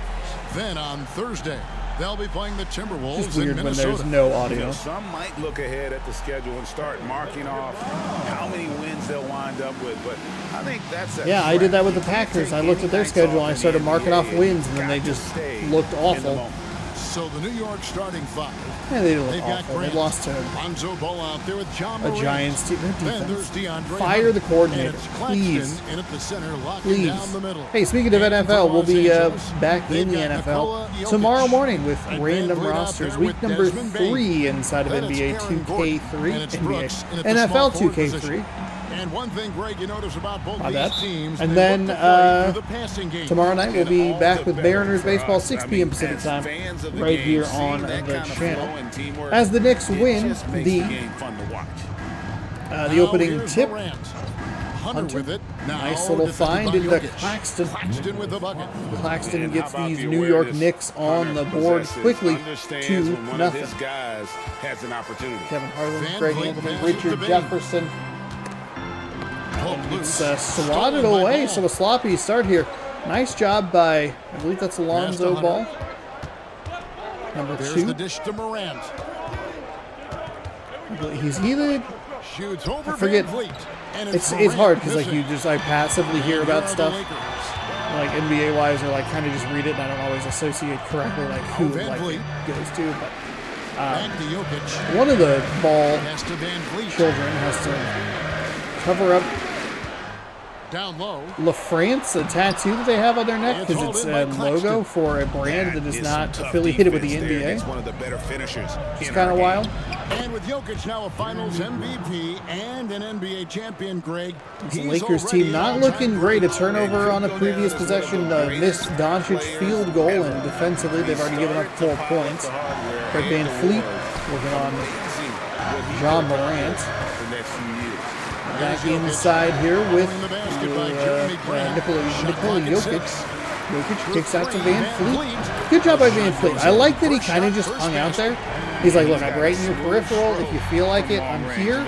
Then on Thursday, they'll be playing the Timberwolves in Minnesota. When there's no audio. Some might look ahead at the schedule and start marking off how many wins they'll wind up with, but I think that's I did that with the Packers. I looked at their schedule and I started marking off wins, and then they just looked awful. So the New York starting five. Yeah, they look They've got awful. They Grant, lost to Lonzo Ball out there with John a Morant. Giants team. Their Then there's defense. DeAndre Fire Hunter. the coordinator, And it's please. Claxton in at the center, locking down the middle. Hey, speaking of And NFL, for we'll be Los Angeles, back in the they've got NFL Nikola tomorrow Jokic. morning with And random Van Vliet out rosters. there Week with number Desmond 3 inside of Then it's NBA Aaron Gordon, 2K3, and it's NBA Brooks in at the NFL small forward 2K3. position. And one thing, Greg, you notice about both My these bad. teams, And they then look to play through the passing game. tomorrow night we'll be back with Mariners baseball, us. 6 I p.m. mean, Pacific as time, fans of the right game, here seeing on that the kind of channel. flow and teamwork, As the Knicks it win just makes the game fun to watch. the opening Now tip. here's Hunter with it. Now Nice little defended find by into Jokic. Claxton. Claxton with the bucket. Claxton And gets how about these the New York awareness Knicks on the Hunter board possesses, quickly, understands 2-0. when one of his guys has an opportunity. Kevin Harlan, Van Greg Vliet Anthony, passes to Richard Bain. Jefferson. Pulled loose. It's swatted Stolen by away, Ball. so a sloppy start here. Nice job by, I believe that's Alonzo Hunter. Ball. Number There's 2. the dish to Morant. He's either, Shoots over I forget. Van Vliet. And it's Morant hard because like missing. I passively hear And about here are the stuff Lakers. like NBA wise, or like kind of just read it and I don't always associate correctly like who Van like Vliet. it goes to. But Back to Jokic. one of the ball Pass to Van Vliet. children has to cover up Down low. La France, a tattoo that they have on their neck because it's a It's logo Claxton. for a brand that is Is not some tough affiliated with the defense there NBA. against one of the better finishers. It's in kind of our wild. game. And with Jokic now a Finals MVP and an NBA champion, Greg. The he's Lakers already team not on looking time. great. A turnover on a previous possession, missed Doncic field goal, and defensively they've already given up 4 points. Fred Van Fleet working on John Morant. The next few years. Back inside here with Following the basket by Jeremy Grant. Nikola Shot clock at Jokic. 6. Jokic kicks out to Van Van Fleet. Good job by Van Fleet. I like that he kind of just hung out there. He's like, look, I'm right in your peripheral. If you feel like it, I'm here.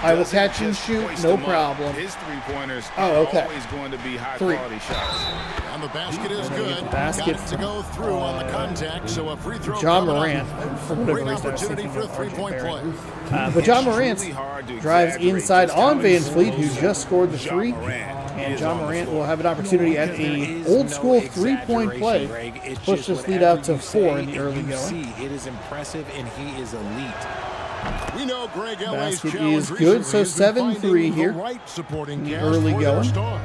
I will catch and shoot, no problem. His three-pointers Oh, okay. are always going to be 3. high-quality shots. And the basket is Gonna get good. the basket Got it to go through on the contact, so a free throw. John coming up. Morant, for whatever Great reason, I was opportunity thinking for a of RJ three-point Barrett. play. But John Morant It's really hard to drives exaggerate inside just on how Van Fleet, who explosive just scored the John 3. Morant And is John on the Morant floor. will have an opportunity at a old school 3-point play. Push this lead out to 4 in the early going. It is impressive, and he is elite. We know Greg LA's Basket challenge is good, so recently has been 7-3 finding here the right supporting in the cast early for their going. stars.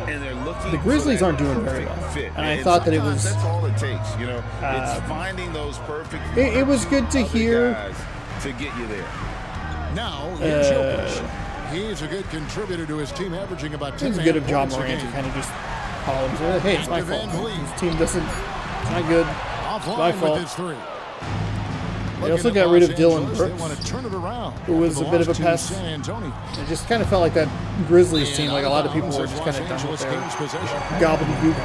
And they're looking The for Grizzlies that aren't doing very perfect well. fit. And I thought that it sometimes was- that's all it takes, you know. It's finding those perfect It was good to other hear. guys to get you there. Now, here's Jokic. He's a good contributor to his team, averaging about 10 It's good of John points a Morant to game. kind of just call him, say, hey, it's my Back to fault. Van Vliet. This team doesn't, it's not good. It's my Offline fault. with his 3. They also got rid of Dylan They Brooks, want to turn it around who was after a the bit of a loss to pest. San Antonio. It just kind of felt like that Grizzlies team, And like a lot of out people were bounds just as kind of done Los with Angeles their gains possession. gobbledygook.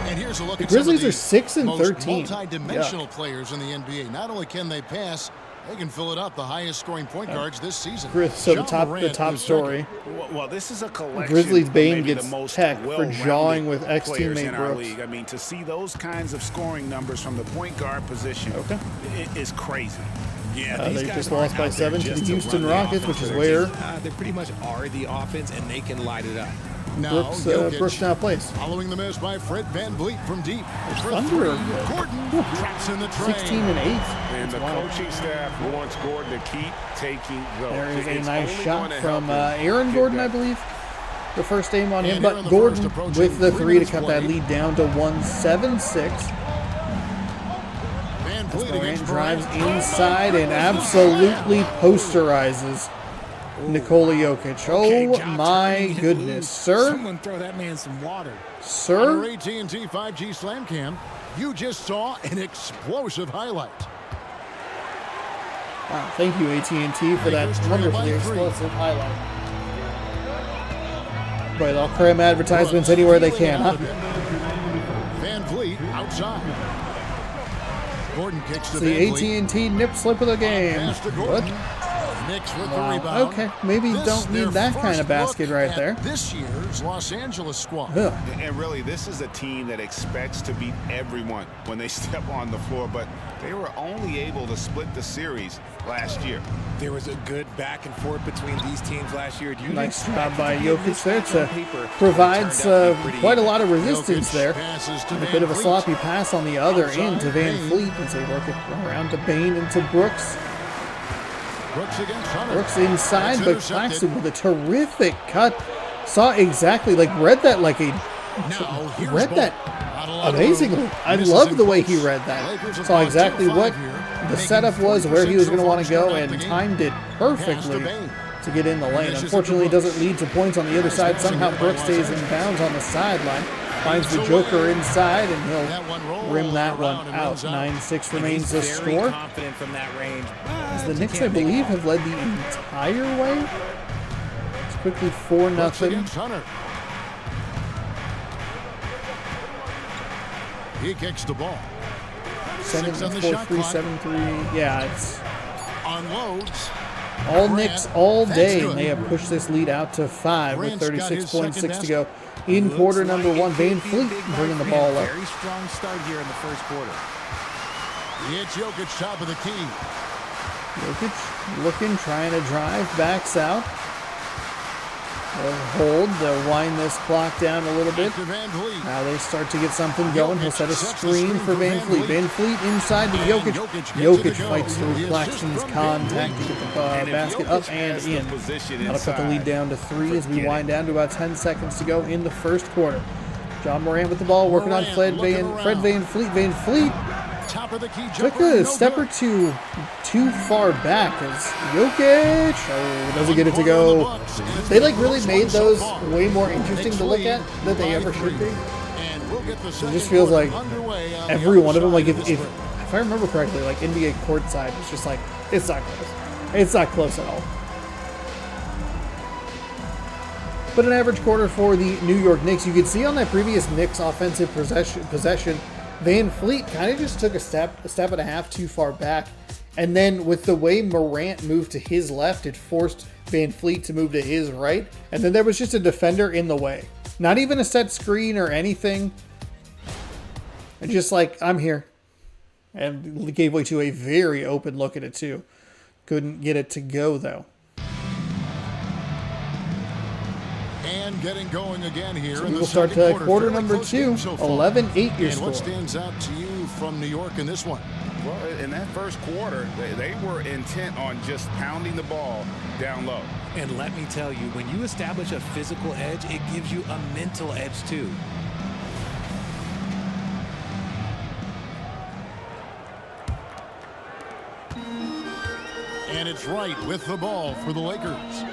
And here's a look The at some of Grizzlies are the 6 and most 13. multi-dimensional players in the NBA. Not only can they pass, they can fill it up. The highest scoring point guards this season. So the John top Morant top is story. Well, this is a collection. Grizzlies of Bane maybe gets the most tech for well-rounded jawing with players ex-teammate in our Brooks. league. I mean, to see those kinds of scoring numbers from the point guard position is crazy. Yeah, these they guys just aren't lost by out there 7 to the just to Houston run the Rockets, offense which is for their where team. They pretty much are the offense, and they can light it up. Now, Brooks now plays. Following the miss by Fred Van Vliet from deep. For Thunder 3, are good. Gordon traps in the train. 16 and 8. And the Wow. coaching staff wants Gordon to keep taking those. There is a It's nice only shot gonna from help him Aaron get Gordon, I better. believe. The first aim on him, And here in but the Gordon first, approaching with the 3 3 to minutes cut that played. lead down to 1-7-6. Van Vliet Morant against drives Morant. inside and absolutely posterizes Nikola Jokic. Oh my goodness, sir. Someone throw that man some water. On Sir? our AT&T 5G Slam Cam, you just saw an explosive highlight. Wow, thank you, AT&T, for that Lakers trail wonderfully by 3. explosive highlight. Boy, they'll cram advertisements anywhere they can, huh? Van Vliet outside. Gordon kicks to The Van Vliet. AT&T nip slip of the game. Pass to What? Gordon. Knicks with Wow. the rebound. Okay, maybe don't need that kind of basket right there. This year's Los Angeles squad. Ugh. And really, this is a team that expects to beat everyone when they step on the floor, but they were only able to split the series last year. There was a good back and forth between these teams last year. Nice job by Jokic there to provides quite a lot of resistance there. A bit of a sloppy pass on the other end to Van Fleet as they work it around to Bane into Brooks. Brooks inside, but Claxton with a terrific cut. Saw exactly, read that like a... Read that amazingly. I love the way he read that. Saw exactly what the setup was, where he was going to want to go, and timed it perfectly to get in the lane. Unfortunately, it doesn't lead to points on the other side. Somehow Brooks stays in bounds on the sideline. Finds the Joker inside, and he'll rim that one out. 9-6 remains the score. As the Knicks, I believe, have led the entire way. It's quickly 4-0. He kicks the ball. 7-4-3, 7-3. Yeah, it's unloads. All Knicks all day, and they have pushed this lead out to 5 with 36.6 to go. In quarter number 1, Van Fleet bringing the ball up. Very strong start here in the first quarter. It's Jokic top of the key. Jokic looking, trying to drive, backs out. They'll hold, they'll wind this clock down a little bit. Now they start to get something going. He'll set a screen for Van Fleet. Van Fleet inside to Jokic. Jokic fights through Claxton's contact to get the basket up and in. That'll cut the lead down to 3 as we wind down to about 10 seconds to go in the first quarter. John Morant with the ball, working on Fred Van Fleet. Van Fleet took a step or two too far back as Jokic doesn't get it to go. They really made those way more interesting to look at than they ever should be. It just feels like every one of them, if I remember correctly, NBA courtside, it's just it's not close. It's not close at all. But an average quarter for the New York Knicks. You could see on that previous Knicks offensive possession, Van Fleet kind of just took a step and a half too far back. And then with the way Morant moved to his left, it forced Van Fleet to move to his right. And then there was just a defender in the way. Not even a set screen or anything. And just I'm here. And gave way to a very open look at it too. Couldn't get it to go though. And getting going again here. So we will start quarter number 2, 11-8 your score. What stands out to you from New York in this one? Well, in that first quarter, they were intent on just pounding the ball down low. And let me tell you, when you establish a physical edge, it gives you a mental edge too. And it's Wright with the ball for the Lakers.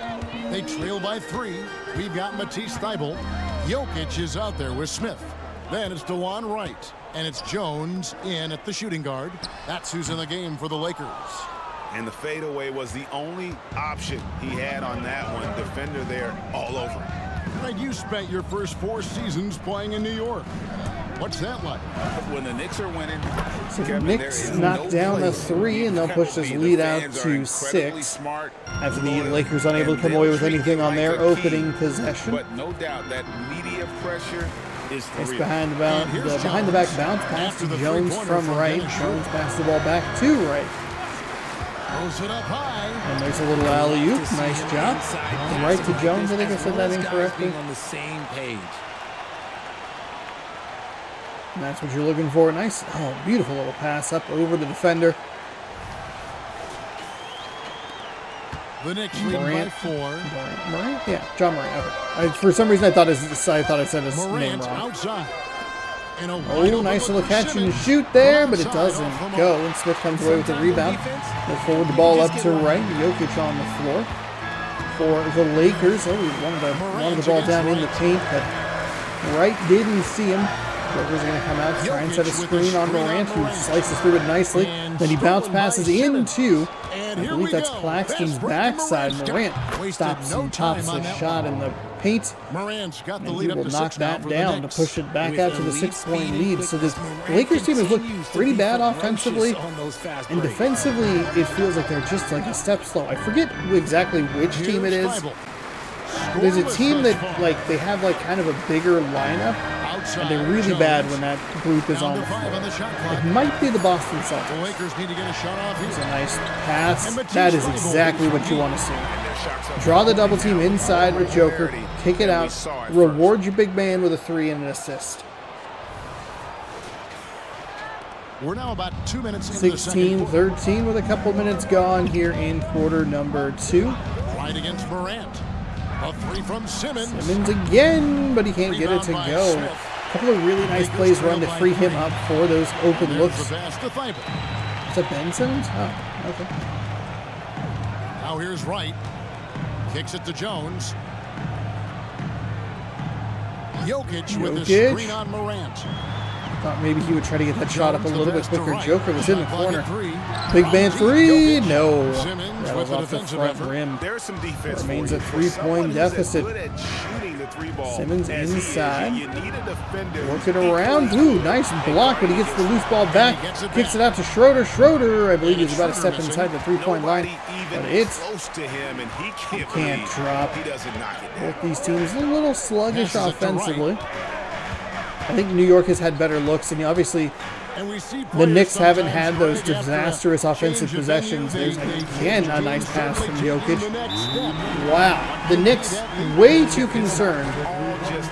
They trail by 3. We've got Matisse Thybulle. Jokic is out there with Smith. Then it's DeJuan Wright. And it's Jones in at the shooting guard. That's who's in the game for the Lakers. And the fadeaway was the only option he had on that one. Defender there all over him. Right, you spent your first 4 seasons playing in New York. What's that like? When the Knicks are winning. So the Knicks knock down the 3, and they'll push this lead out to 6. After the Lakers unable to come away with anything on their opening possession. But no doubt that media pressure is it's behind the back bounce pass to Jones from Wright. Jones passes the ball back to Wright. Throws it up high. And there's a little alley-oop. Nice job. From Wright to Jones. I think I said that incorrectly. On the same page. And that's what you're looking for. Nice, beautiful little pass up over the defender. The Knicks lead by 4. Morant? Yeah, John Morant. Okay. For some reason, I thought I said his name wrong. Outside. Nice little catch and shoot there, but it doesn't go. And Smith comes away with the rebound. They'll forward the ball up to Wright. Jokic on the floor for the Lakers. He wanted the ball down in the paint, but Wright didn't see him. Joker's going to come out to try and set a screen on Morant, who slices through it nicely. Then he bounce passes into, I believe that's Claxton's backside. Morant stops and tops the shot, and the paint. Morant's got the And lead he up will to knock 6 now that for the down to Knicks. push it back With out to the elite 6-point speed lead. and So this quickness, the Lakers team has looked continues to pretty be bad ferocious offensively. on those fast And breaks. defensively, it feels like they're just like a step slow. I forget exactly which team it is. There's a team that like they have like kind of a bigger lineup, and they're really bad when that group is on the floor. It might be the Boston Celtics. The Lakers need to get a shot off here. It's a nice pass. That is exactly what you want to see. Draw the double team inside with Joker, kick it out, reward your big man with a 3 and an assist. We're now about 2 minutes into the second 16-13 with a couple minutes gone here in quarter number 2. Right against Morant. A 3 from Simmons. Simmons again, but he can't get it to go. A couple of really nice plays run to free him up for those open looks. Is that Ben Simmons? Oh, okay. Now here's Wright. Kicks it to Jones. Jokic with a screen on Morant. Thought maybe he would try to get that shot up a little bit quicker. Joker was in the corner. Big man 3. No. That was off the front rim. There's some defense. Remains a 3-point deficit. Simmons inside. Working around. Ooh, nice block, but he gets the loose ball back. Kicks it out to Schroeder. Schroeder, I believe he's about a step inside the 3-point line. But it's he can't drop. Both these teams a little sluggish offensively. I think New York has had better looks, and obviously the Knicks haven't had those disastrous offensive possessions. There's again a nice pass from Jokic. Wow, the Knicks way too concerned.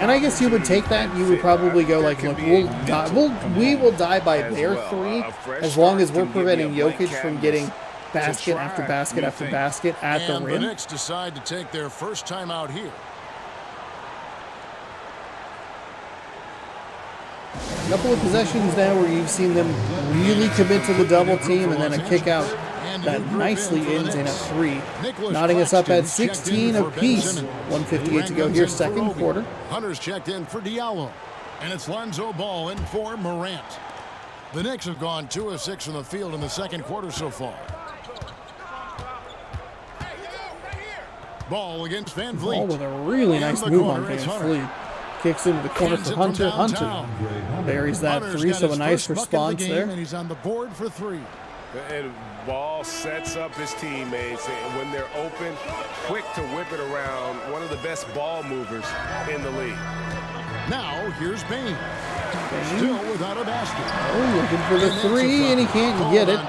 And I guess you would take that. You would probably go like, look, we will die by their 3 as long as we're preventing Jokic from getting basket after basket after basket at the rim. The Knicks decide to take their first time out here. A couple of possessions now where you've seen them really commit to the double team, and then a kick out that nicely ends in a 3, knotting us up at 16 apiece. 1:58 to go here, second quarter. Hunter's checked in for Diallo, and it's Lonzo Ball in for Morant. The Knicks have gone 2 of 6 from the field in the second quarter so far. Ball against Van Vliet. Ball with a really nice move on Van Vliet. Kicks into the corner for Hunter. Hunter buries that 3, so a nice response there. And he's on the board for 3. And Ball sets up his teammates, and when they're open, quick to whip it around. One of the best ball movers in the league. Now here's Bain. Still without a basket. Oh, looking for the 3, and he can't get it.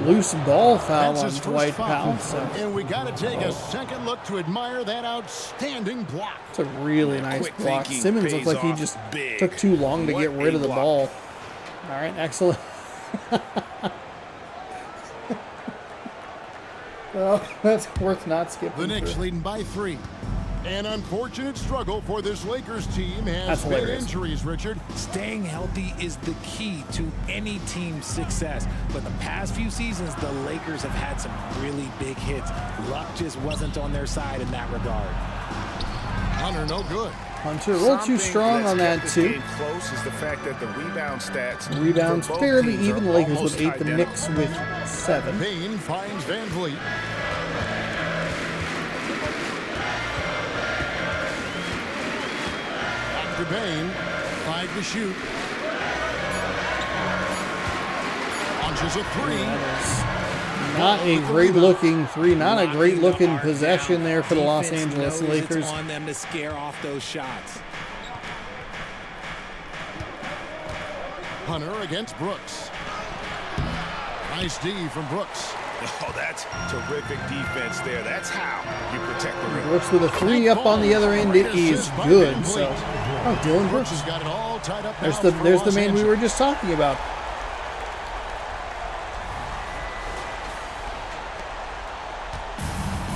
Loose ball foul on Dwight Powell. And we got to take a second look to admire that outstanding block. It's a really nice block. Simmons looked like he just took too long to get rid of the ball. All right, excellent. Well, that's worth not skipping. The Knicks leading by 3. An unfortunate struggle for this Lakers team has been injuries, Richard. Staying healthy is the key to any team's success. But the past few seasons, the Lakers have had some really big hits. Luck just wasn't on their side in that regard. Hunter, no good. Hunter a little too strong on that, too. Close is the fact that the rebound stats. Rebounds fairly even. The Lakers with 8, the Knicks with 7. Bain finds Van Vliet. Bain, 5 to shoot. Launches a 3. Not a great looking 3, not a great looking possession there for the Los Angeles Lakers. It's on them to scare off those shots. Hunter against Brooks. Nice D from Brooks. Oh, that's terrific defense there. That's how you protect the rim. Brooks with a 3 up on the other end. It is good. So, oh, Dylan Brooks has got it all tied up. There's the man we were just talking about.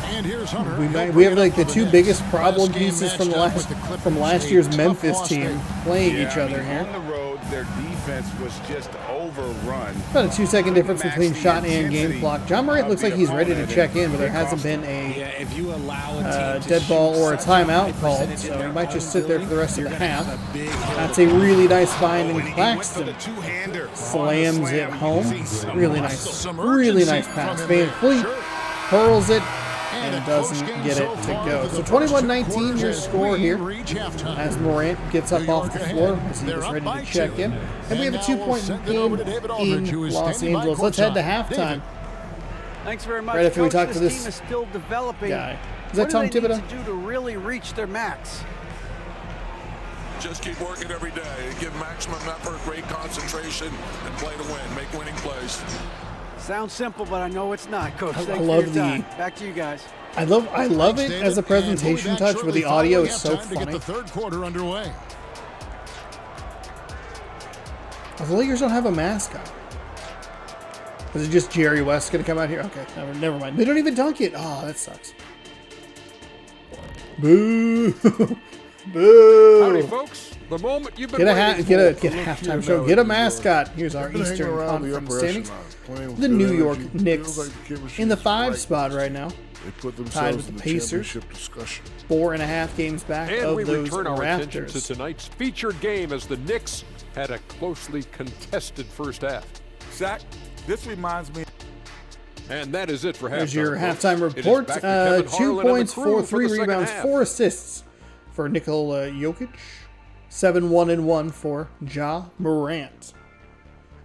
And here's Hunter. We have like the 2 biggest problem pieces from last year's Memphis team playing each other here. On the road, their defense was just overrun. About a 2-second difference between shot and game clock. John Morant looks like he's ready to check in, but there hasn't been a dead ball or a timeout called, so he might just sit there for the rest of the half. That's a really nice find, and Claxton slams it home. Really nice pass. Van Vliet hurls it and doesn't get it to go. So 21-19 your score here as Morant gets up off the floor as he gets ready to check in. And we have a 2-point game in Los Angeles. Let's head to halftime. Thanks very much. Right after we Coach, talk to this team is still developing guy. Is that Tom what do they Thibodeau? need to do to really reach their max? Just keep working every day. Give maximum effort, great concentration, and play to win. Make winning plays. Sounds simple, but I know it's not, Coach. I Thanks love for your time. Back to you guys. I love it as a presentation touch where the audio is so funny. To get the third quarter underway. The Lakers don't have a mascot. Is it just Jerry West going to come out here? Okay, never mind. They don't even dunk it. Oh, that sucks. Boo! Boo! Howdy, folks. The moment you've been get a waiting halftime show. Get a mascot. Here's our Eastern Conference standings. The New York Knicks in the 5 spot right now. Tied with the Pacers. 4.5 games back and of we those return our attention to Raptors. tonight's featured game as the Knicks had a closely contested first half. Zach, this reminds me. And that is it for halftime. There's your halftime report. 2 points, 3 rebounds, 4 assists for Nikola Jokic. 7-1-1 for Ja Morant.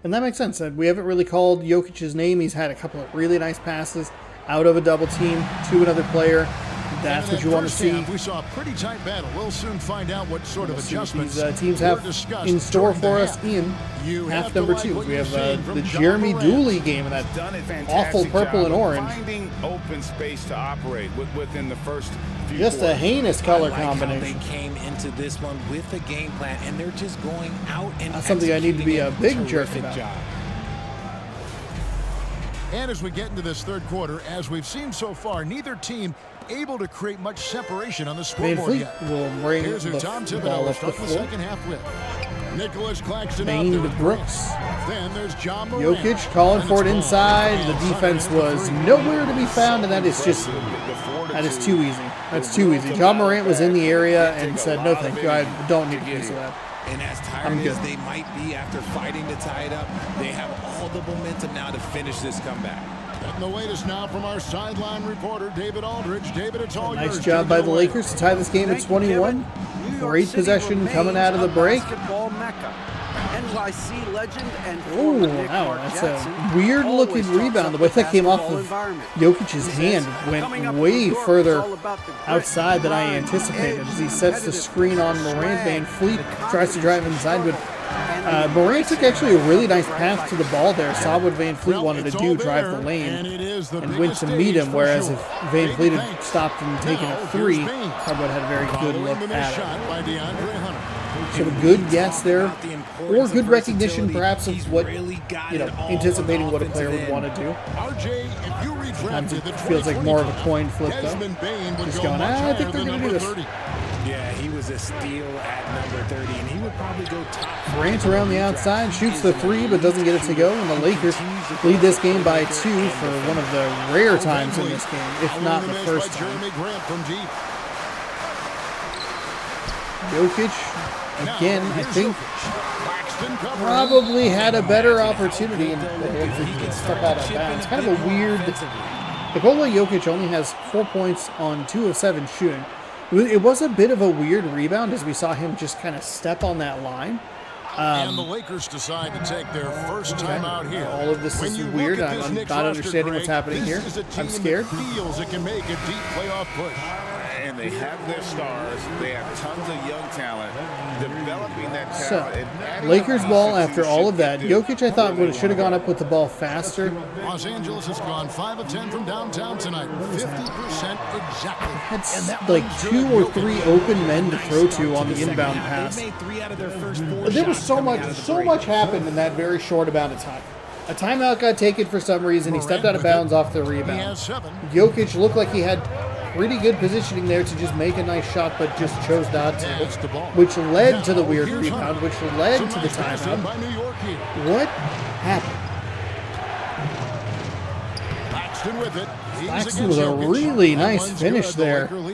And that makes sense. We haven't really called Jokic's name. He's had a couple of really nice passes out of a double team to another player. That's what you want to see. We saw a pretty tight battle. We'll soon find out what sort of adjustments these teams have in store for us in half number 2. We have the Jeremy Dooley game in that awful purple and orange. Finding open space to operate within the first few just quarters. a heinous color I like combination. How they came into this one with a game plan, and they're just going out and That's something I need to be a big jerk about. Job. And as we get into this third quarter, as we've seen so far, neither team able to create much separation on the scoreboard Fleet yet. will bring Here's the who Tom ball Thibodeau up start the the floor. second half with. Nicholas Claxton out Bane there to with Brooks. Then there's John Morant. Jokic calling And for it it's inside. ball. The defense was nowhere to be found, and that is too easy. That's too easy. John Morant was in the area and said, no thank you, I don't need a piece of that. And as tired as they might be after fighting to tie it up, they have all the momentum now to finish this comeback. And the latest now from our sideline reporter, David Aldridge. David, it's all yours. Nice job by the Lakers to tie this game at 21. Great possession coming out of the break. Basketball Mecca. NYC legend and Oh, wow, that's a weird-looking rebound. The way that came off of Jokic's hand went way further outside than I anticipated as he sets the screen on Morant. Van Fleet tries to drive inside, but Morant took actually a really nice pass to the ball there. Saw what Van Fleet wanted to do, drive the lane, and went to meet him, whereas if Van Fleet had stopped and taken a 3, probably would have had a very good look at it. So a good guess there, or good recognition perhaps of what, anticipating what a player would want to do. Sometimes it feels like more of a coin flip though. Just going, I think they're going to do this. Yeah, he was a steal at number 30, and he would probably go top. Morant around the outside, shoots the 3, but doesn't get it to go, and the Lakers lead this game by 2 for one of the rare times in this game, if not the first time. Jokic, again, I think, probably had a better opportunity and step out of bounds. Kind of a weird. Nikola Jokic only has 4 points on 2 of 7 shooting. It was a bit of a weird rebound as we saw him just kind of step on that line. And the Lakers decide to take their first time out here. All of this is weird. I'm not understanding what's happening here. I'm scared. Feels it can make a deep playoff push. And they have their stars. They have tons of young talent. Developing that talent. So, Lakers ball after all of that. Jokic, I thought, should have gone up with the ball faster. Los Angeles has gone 5 of 10 from downtown tonight. 50% exactly. Had like 2 or 3 open men to throw to on the inbound pass. There was so much happened in that very short amount of time. A timeout got taken for some reason. He stepped out of bounds off the rebound. Jokic looked like he had pretty good positioning there to just make a nice shot, but just chose not to, which led to the weird rebound, which led to the timeout. What happened? Claxton with a really nice finish there. Somehow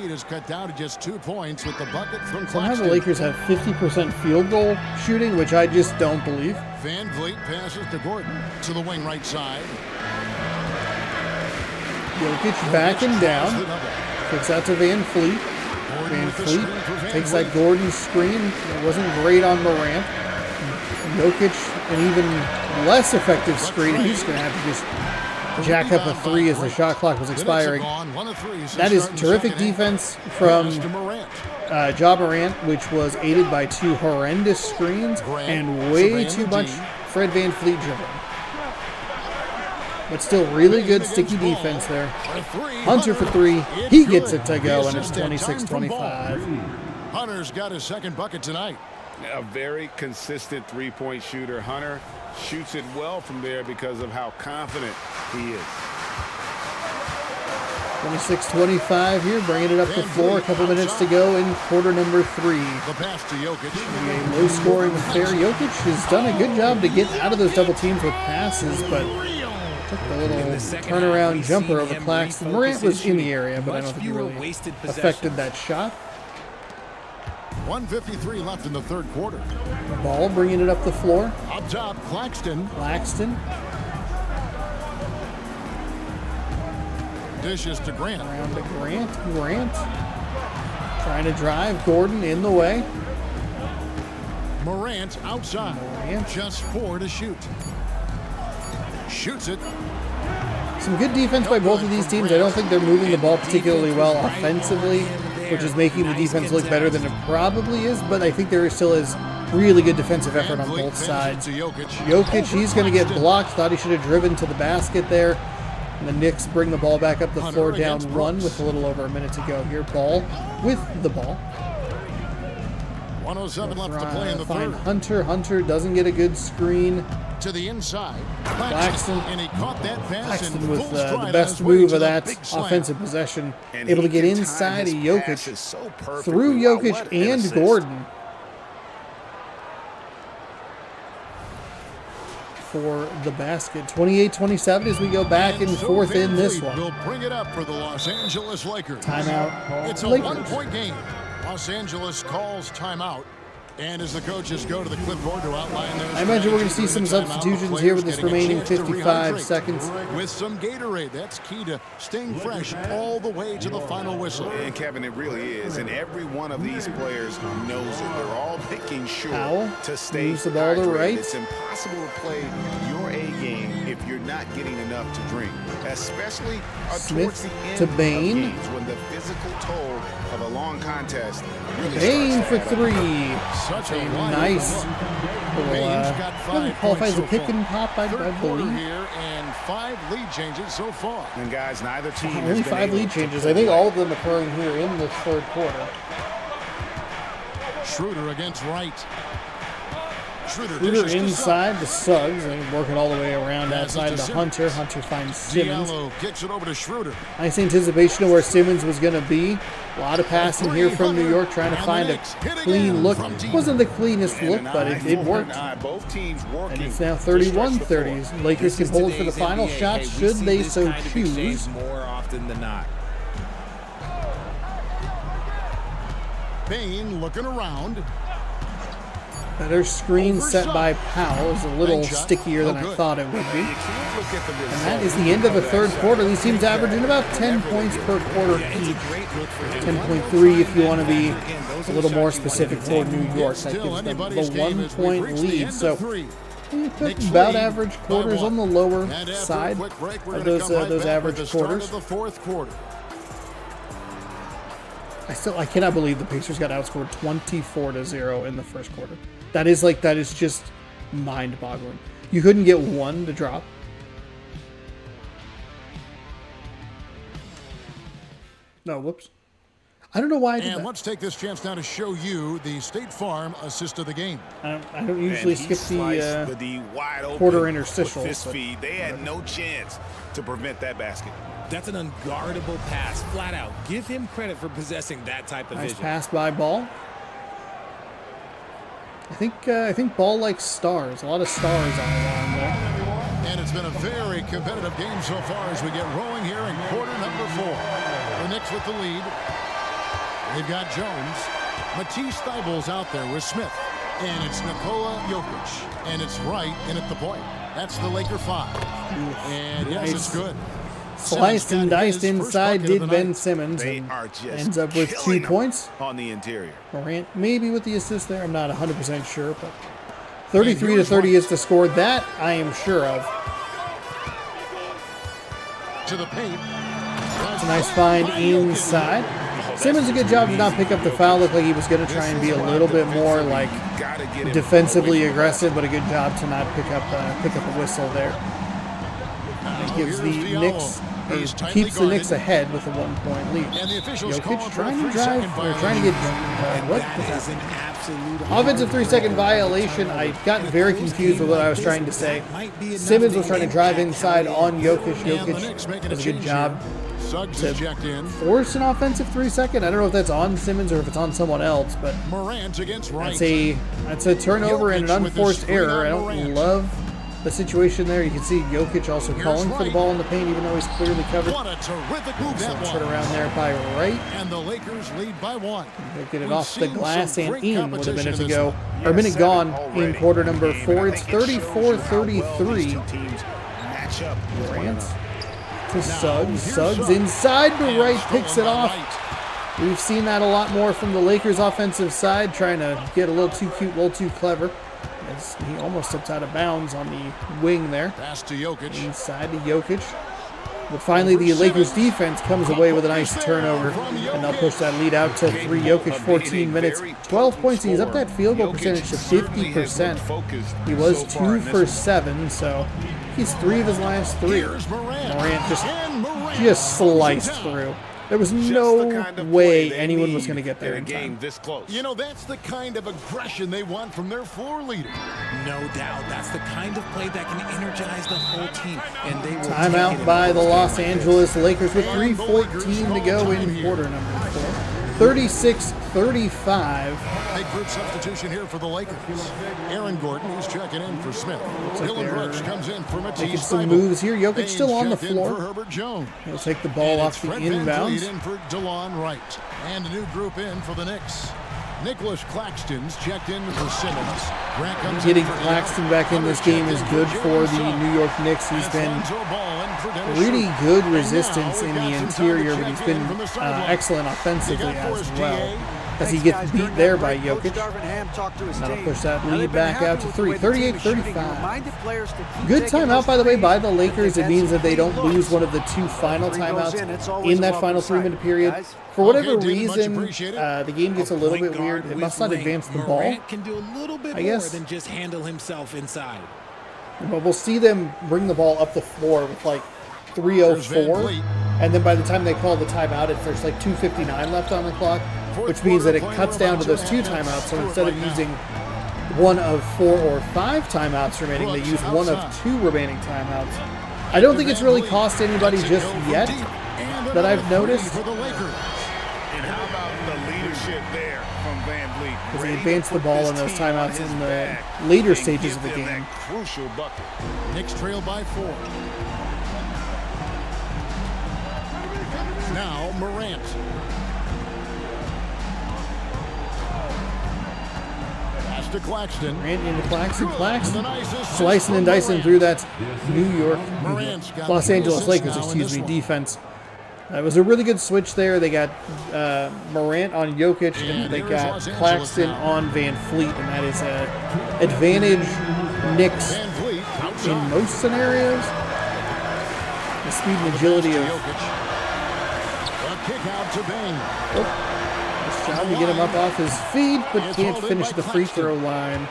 the Lakers have 50% field goal shooting, which I just don't believe. Van Vliet passes to Gordon to the wing right side. Jokic backing down. Kicks out to Van Fleet. Van Fleet takes that Gordon screen. It wasn't great on Morant. Jokic, an even less effective screen. He's going to have to just jack up a three as the shot clock was expiring. That is terrific defense from Ja Morant, which was aided by 2 horrendous screens and way too much Fred Van Fleet dribbling. But still really good sticky defense there. Hunter for 3. He gets it to go, and it's 26-25. Hunter's got his second bucket tonight. A very consistent three-point shooter. Hunter shoots it well from there because of how confident he is. 26-25 here, bringing it up the floor. A couple minutes to go in quarter number 3. The pass to Jokic. A low-scoring affair. Jokic has done a good job to get out of those double teams with passes, but took the little turnaround jumper over Claxton. Morant was in the area, but I don't think he really affected that shot. 1:53 left in the third quarter. Ball bringing it up the floor. Up top, Claxton. Dishes to Grant. Around to Grant. Trying to drive. Gordon in the way. Morant outside. Just 4 to shoot. Shoots it. Some good defense by both of these teams. I don't think they're moving the ball particularly well offensively, which is making the defense look better than it probably is, but I think there still is really good defensive effort on both sides. Jokic, he's going to get blocked. Thought he should have driven to the basket there. And the Knicks bring the ball back up the floor down 1 with a little over a minute to go here. Ball with the ball. 1:07 left to play in the third. Hunter doesn't get a good screen. To the inside. Claxton. And he caught that pass. Claxton with the best move of that offensive possession. Able to get inside of Jokic. Through Jokic and Gordon. For the basket. 28-27 as we go back and forth in this one. Will bring it up for the Los Angeles Lakers. Timeout. It's a 1-point game. Los Angeles calls timeout. And as the coaches go to the clipboard to outline their I imagine we're going to see some substitutions here with this remaining 55 seconds. With some Gatorade. That's key to staying fresh all the way to the final whistle. And Kevin, it really is. And every one of these players knows it. They're all making sure to stay moves the ball to right. It's impossible to play your A game if you're not getting enough to drink, especially towards the end to Bain. Of games when the physical toll of a long contest really Bain for 3. Such a nice little, qualifies a pick and pop, I believe. Here and 5 lead changes so far. And guys, neither team only 5 lead changes. I think all of them occurring here in the third quarter. Schroeder against Wright. Schroeder inside the Suggs and working all the way around outside to Hunter. Hunter finds Simmons. Kicks it over to Schroeder. Nice anticipation of where Simmons was going to be. A lot of passing here from New York, trying to find a clean look. Wasn't the cleanest look, but it worked. And it's now 31-30. Lakers can hold for the final shot should they so choose. More often than not. Bain looking around. Better screen set by Powell. Is a little stickier than I thought it would be. And that is the end of the third quarter. These teams averaging about 10 points per quarter each. 10.3 if you want to be a little more specific for New York. That gives them the 1-point lead. So about average quarters on the lower side of those average quarters. I cannot believe the Pacers got outscored 24-0 in the first quarter. That is just mind-boggling. You couldn't get one to drop. No, whoops. I don't know why I did that. And let's take this chance now to show you the State Farm assist of the game. I don't usually skip the quarter interstitial. They had no chance to prevent that basket. That's an unguardable pass, flat out. Give him credit for possessing that type of vision. Nice pass by Ball. I think Ball likes stars. A lot of stars on his arm there. And it's been a very competitive game so far as we get rolling here in quarter number 4. The Knicks with the lead. They've got Jones. Matisse Thybulle's out there with Smith. And it's Nikola Jokic. And it's Wright in at the point. That's the Laker 5. And yes, it's good. Sliced and diced inside did Ben Simmons. They are just ends up with 2 points. On the interior. Morant maybe with the assist there. I'm not 100% sure, but 33-30 is the score. That I am sure of. To the paint. It's a nice find inside. Simmons a good job to not pick up the foul. Looked like he was going to try and be a little bit more like defensively aggressive, but a good job to not pick up a whistle there. It gives the Knicks, keeps the Knicks ahead with a 1-point lead. Jokic trying to drive, or trying to get, what was that? Offensive 3-second violation. I got very confused with what I was trying to say. Simmons was trying to drive inside on Jokic. Jokic does a good job to force an offensive 3-second. I don't know if that's on Simmons or if it's on someone else, but that's a turnover and an unforced error. I don't love the situation there. You can see Jokic also calling for the ball in the paint, even though he's clearly covered. What a terrific move that was. Turn around there by Wright. And the Lakers lead by 1. They get it off the glass and in with a minute to go. Or a minute gone in quarter number 4. It's 34-33. Durant to Suggs. Suggs inside to Wright, picks it off. We've seen that a lot more from the Lakers offensive side, trying to get a little too cute, a little too clever. As he almost steps out of bounds on the wing there. Pass to Jokic. Inside to Jokic. But finally, the Lakers defense comes away with a nice turnover, and they'll push that lead out to 3. Jokic, 14 minutes, 12 points. He's up that field goal percentage to 50%. He was 2 for 7, so he's 3 of his last 3. Morant just sliced through. There was no way anyone was going to get there in time. You know, that's the kind of aggression they want from their floor leader. No doubt. That's the kind of play that can energize the whole team. And they will timeout by the Los Angeles Lakers with 3:14 to go in quarter number 4. 36-35. Big group substitution here for the Lakers. Aaron Gordon is checking in for Smith. Dylan Brooks comes in for Matisse. Making some moves here. Jokic still on the floor. Herbert Jones. He'll take the ball off the inbounds. In for DeLon Wright. And a new group in for the Knicks. Nicholas Claxton's checked in for Simmons. Getting Claxton back in this game is good for the New York Knicks. He's been really good resistance in the interior, but he's been excellent offensively as well, as he gets beat there by Jokic. That'll push that lead back out to 3. 38-35. Good timeout, by the way, by the Lakers. It means that they don't lose one of the 2 final timeouts in that final 3-minute period. For whatever reason, the game gets a little bit weird. It must not advance the ball. Morant can do a little bit more than just handle himself inside. But we'll see them bring the ball up the floor with like 3:04, and then by the time they call the timeout, there's like 2:59 left on the clock, which means that it cuts down to those 2 timeouts. So instead of using one of 4 or 5 timeouts remaining, they use one of 2 remaining timeouts. I don't think it's really cost anybody just yet that I've noticed. And how about the leadership there from Van Vliet? Because they advance the ball in those timeouts in the later stages of the game. Crucial bucket. Knicks trail by 4. Now Morant. Pass to Claxton. Morant into Claxton. Claxton slicing and dicing through that Los Angeles Lakers, defense. It was a really good switch there. They got Morant on Jokic, and they got Claxton on Van Fleet, and that is an advantage Knicks in most scenarios. The speed and agility of... Kick out to Bain. Nice job to get him up off his feet, but can't finish the free throw line.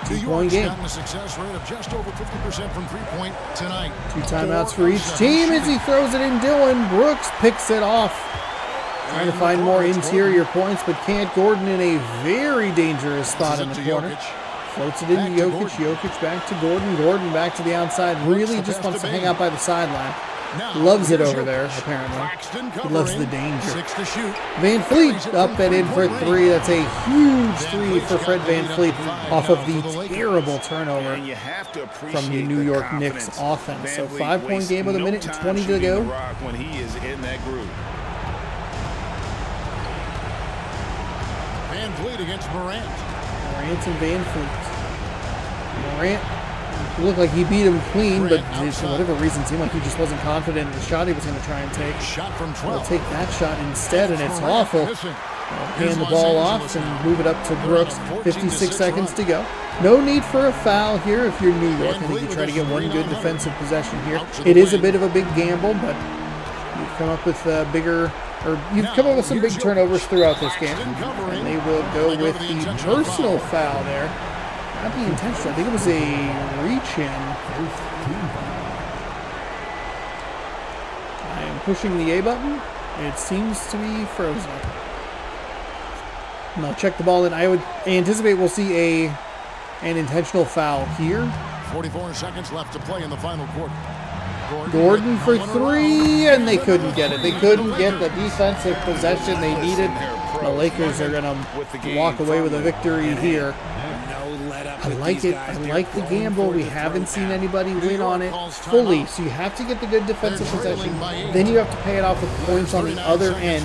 2-point game. A success rate of just over 50% from 3-point tonight. 2 timeouts for each team as he throws it in. Dylan Brooks picks it off. Trying to find more interior points, but can't. Gordon in a very dangerous spot in the corner. Floats it into Jokic. Jokic back to Gordon. Gordon back to the outside. Really just wants to hang out by the sideline. Loves it over there, apparently. He loves the danger. Van Fleet up and in for 3. That's a huge 3 for Fred Van Fleet off of the terrible turnover from the New York Knicks offense. So 5-point game with a minute and 20 to go. When he is in that groove. Van Fleet against Morant. Morant and Van Fleet. Morant It looked like he beat him clean, but for whatever reason, it seemed like he just wasn't confident in the shot he was going to try and take. Shot from 12. He'll take that shot instead, and it's awful. Hand the ball off and move it up to Brooks. 56 seconds to go. No need for a foul here if you're New York. I think you try to get one good defensive possession here. It is a bit of a big gamble, but you've come up with some big turnovers throughout this game, and they will go with the personal foul there. Not the intentional. I think it was a reach-in. I am pushing the A button. It seems to be frozen. And I'll check the ball, and I would anticipate we'll see an intentional foul here. 44 seconds left to play in the final quarter. Gordon for three, and they couldn't get it. They couldn't get the defensive possession they needed. The Lakers are going to walk away with a victory here. I like it. I like the gamble. We haven't seen anybody win on it fully, so you have to get the good defensive possession. Then you have to pay it off with points on the other end.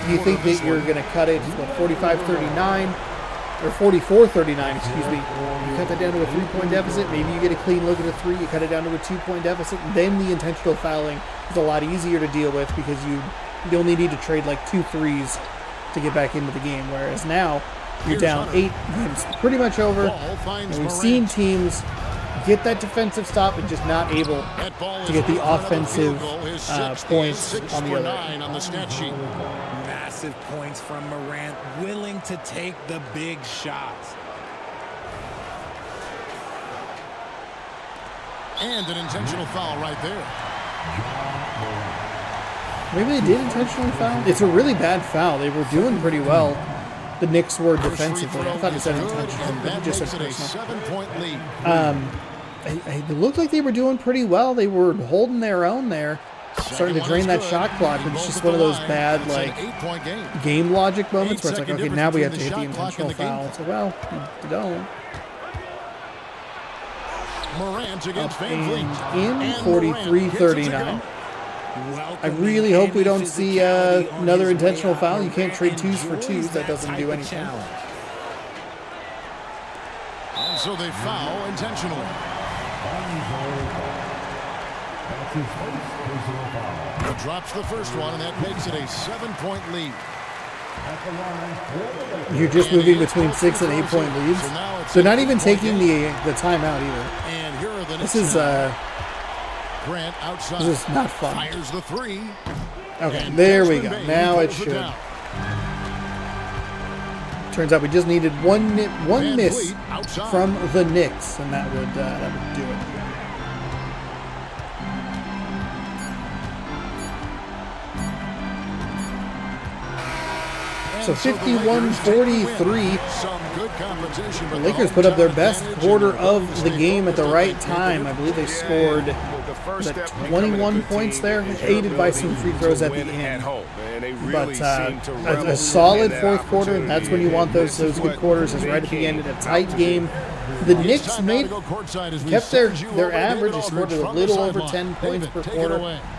You think that you're going to cut it, 45-39, or 44-39, excuse me. You cut that down to a 3-point deficit. Maybe you get a clean look at a 3. You cut it down to a 2-point deficit. Then the intentional fouling is a lot easier to deal with because you only need to trade like 2 threes to get back into the game. Whereas now, you're down 8 games, pretty much over. And we've seen teams get that defensive stop and just not able to get the offensive points on the other end. Massive points from Morant, willing to take the big shots. And an intentional foul right there. Maybe they did intentionally foul? It's a really bad foul. They were doing pretty well. The Knicks were defensively. I thought it said intentional, but it just said personal. 7-point lead. It looked like they were doing pretty well. They were holding their own there. Starting to drain that shot clock, but it's just one of those bad, like, game logic moments where it's like, okay, now we have to hit the intentional foul. So, well, you don't. Up and in 43-39. I really hope we don't see another intentional foul. You can't trade 2s for 2s. That doesn't do anything. So they foul intentionally. He drops the first one, and that makes it a 7-point lead. You're just moving between 6 and 8-point leads. So not even taking the timeout either. This is Grant outside. This is not fun. Fires the 3. Okay, there we go. Now it should. Turns out we just needed one miss from the Knicks, and that would do it. So 51-43. The Lakers put up their best quarter of the game at the right time. I believe they scored 21 points there, aided by some free throws at the end. But a solid fourth quarter, and that's when you want those good quarters, is right at the end in a tight game. The Knicks kept their average. They scored a little over 10 points per quarter,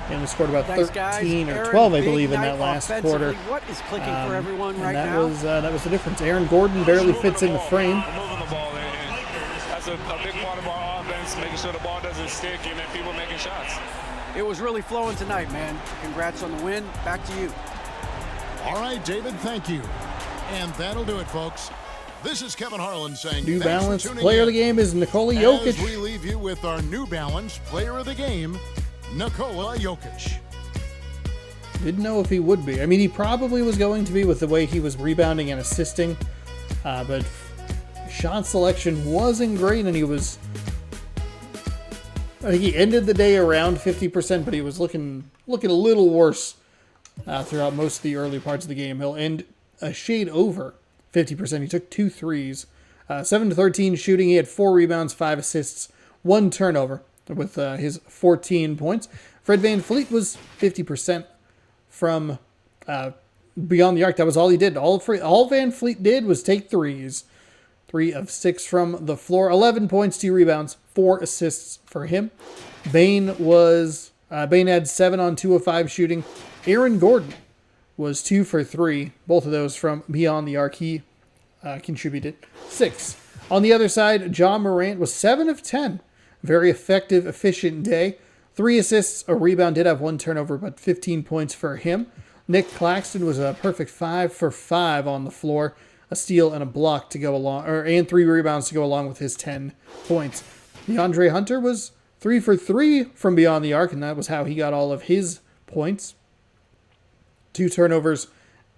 and they scored about 13 or 12, I believe, in that last quarter. What is clicking for everyone right now? That was the difference. Aaron Gordon barely fits in the frame. That's a big part of our offense, making sure the ball doesn't stick and then people making shots. It was really flowing tonight, man. Congrats on the win. Back to you. All right, David, thank you. And that'll do it, folks. This is Kevin Harlan saying New Balance player of the game is Nikola Jokic. As we leave you with our New Balance player of the game, Nikola Jokic. Didn't know if he would be. I mean, he probably was going to be with the way he was rebounding and assisting, but shot selection wasn't great, and I think he ended the day around 50%, but he was looking a little worse throughout most of the early parts of the game. He'll end a shade over 50%. He took 2 threes. 7-13 shooting. He had 4 rebounds, 5 assists, 1 turnover with his 14 points. Fred VanVleet was 50% from beyond the arc. That was all he did. All VanVleet did was take threes. 3 of 6 from the floor. 11 points, 2 rebounds, 4 assists for him. Bain had 7 on 2 of 5 shooting. Aaron Gordon was 2 for 3, both of those from beyond the arc. He contributed 6. On the other side, Ja Morant was 7 of 10 Very effective, efficient day. 3 assists, a rebound, did have 1 turnover, but 15 points for him. Nick Claxton was a perfect 5 for 5 on the floor. A steal and a block to go along, and 3 rebounds to go along with his 10 points. DeAndre Hunter was 3 for 3 from beyond the arc, and that was how he got all of his points. 2 turnovers,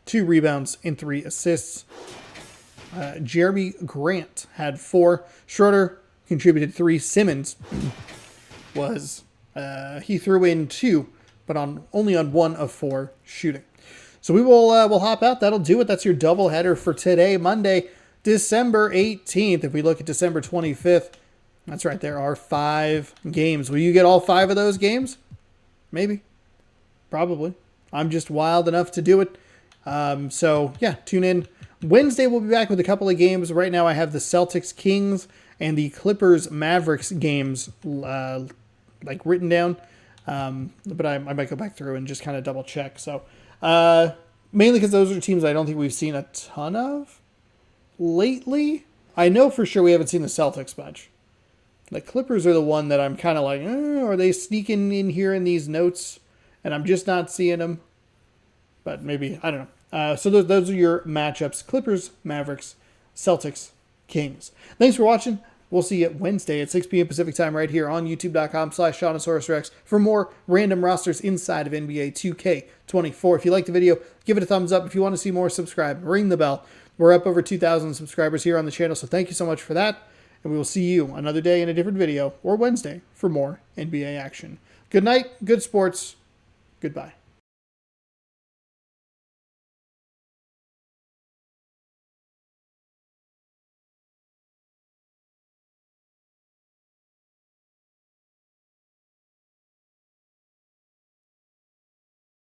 2 rebounds, and 3 assists. Jeremy Grant had 4. Schroeder contributed 3. Simmons was he threw in 2, but only on 1 of 4 shooting. So we'll hop out. That'll do it. That's your doubleheader for today, Monday, December 18th. If we look at December 25th, that's right. There are 5 games. Will you get all 5 of those games? Maybe. Probably. I'm just wild enough to do it. So yeah, tune in. Wednesday we'll be back with a couple of games. Right now I have the Celtics Kings and the Clippers Mavericks games written down. But I might go back through and just kind of double check. So mainly because those are teams I don't think we've seen a ton of lately. I know for sure we haven't seen the Celtics much. The Clippers are the one that I'm kind of like, are they sneaking in here in these notes? And I'm just not seeing them. But maybe, I don't know. So those are your matchups. Clippers, Mavericks, Celtics, Kings. Thanks for watching. We'll see you Wednesday at 6 p.m. Pacific time right here on youtube.com/SeannosaurusRex for more random rosters inside of NBA 2K24. If you liked the video, give it a thumbs up. If you want to see more, subscribe. Ring the bell. We're up over 2,000 subscribers here on the channel, so thank you so much for that. And we will see you another day in a different video, or Wednesday, for more NBA action. Good night, good sports, goodbye.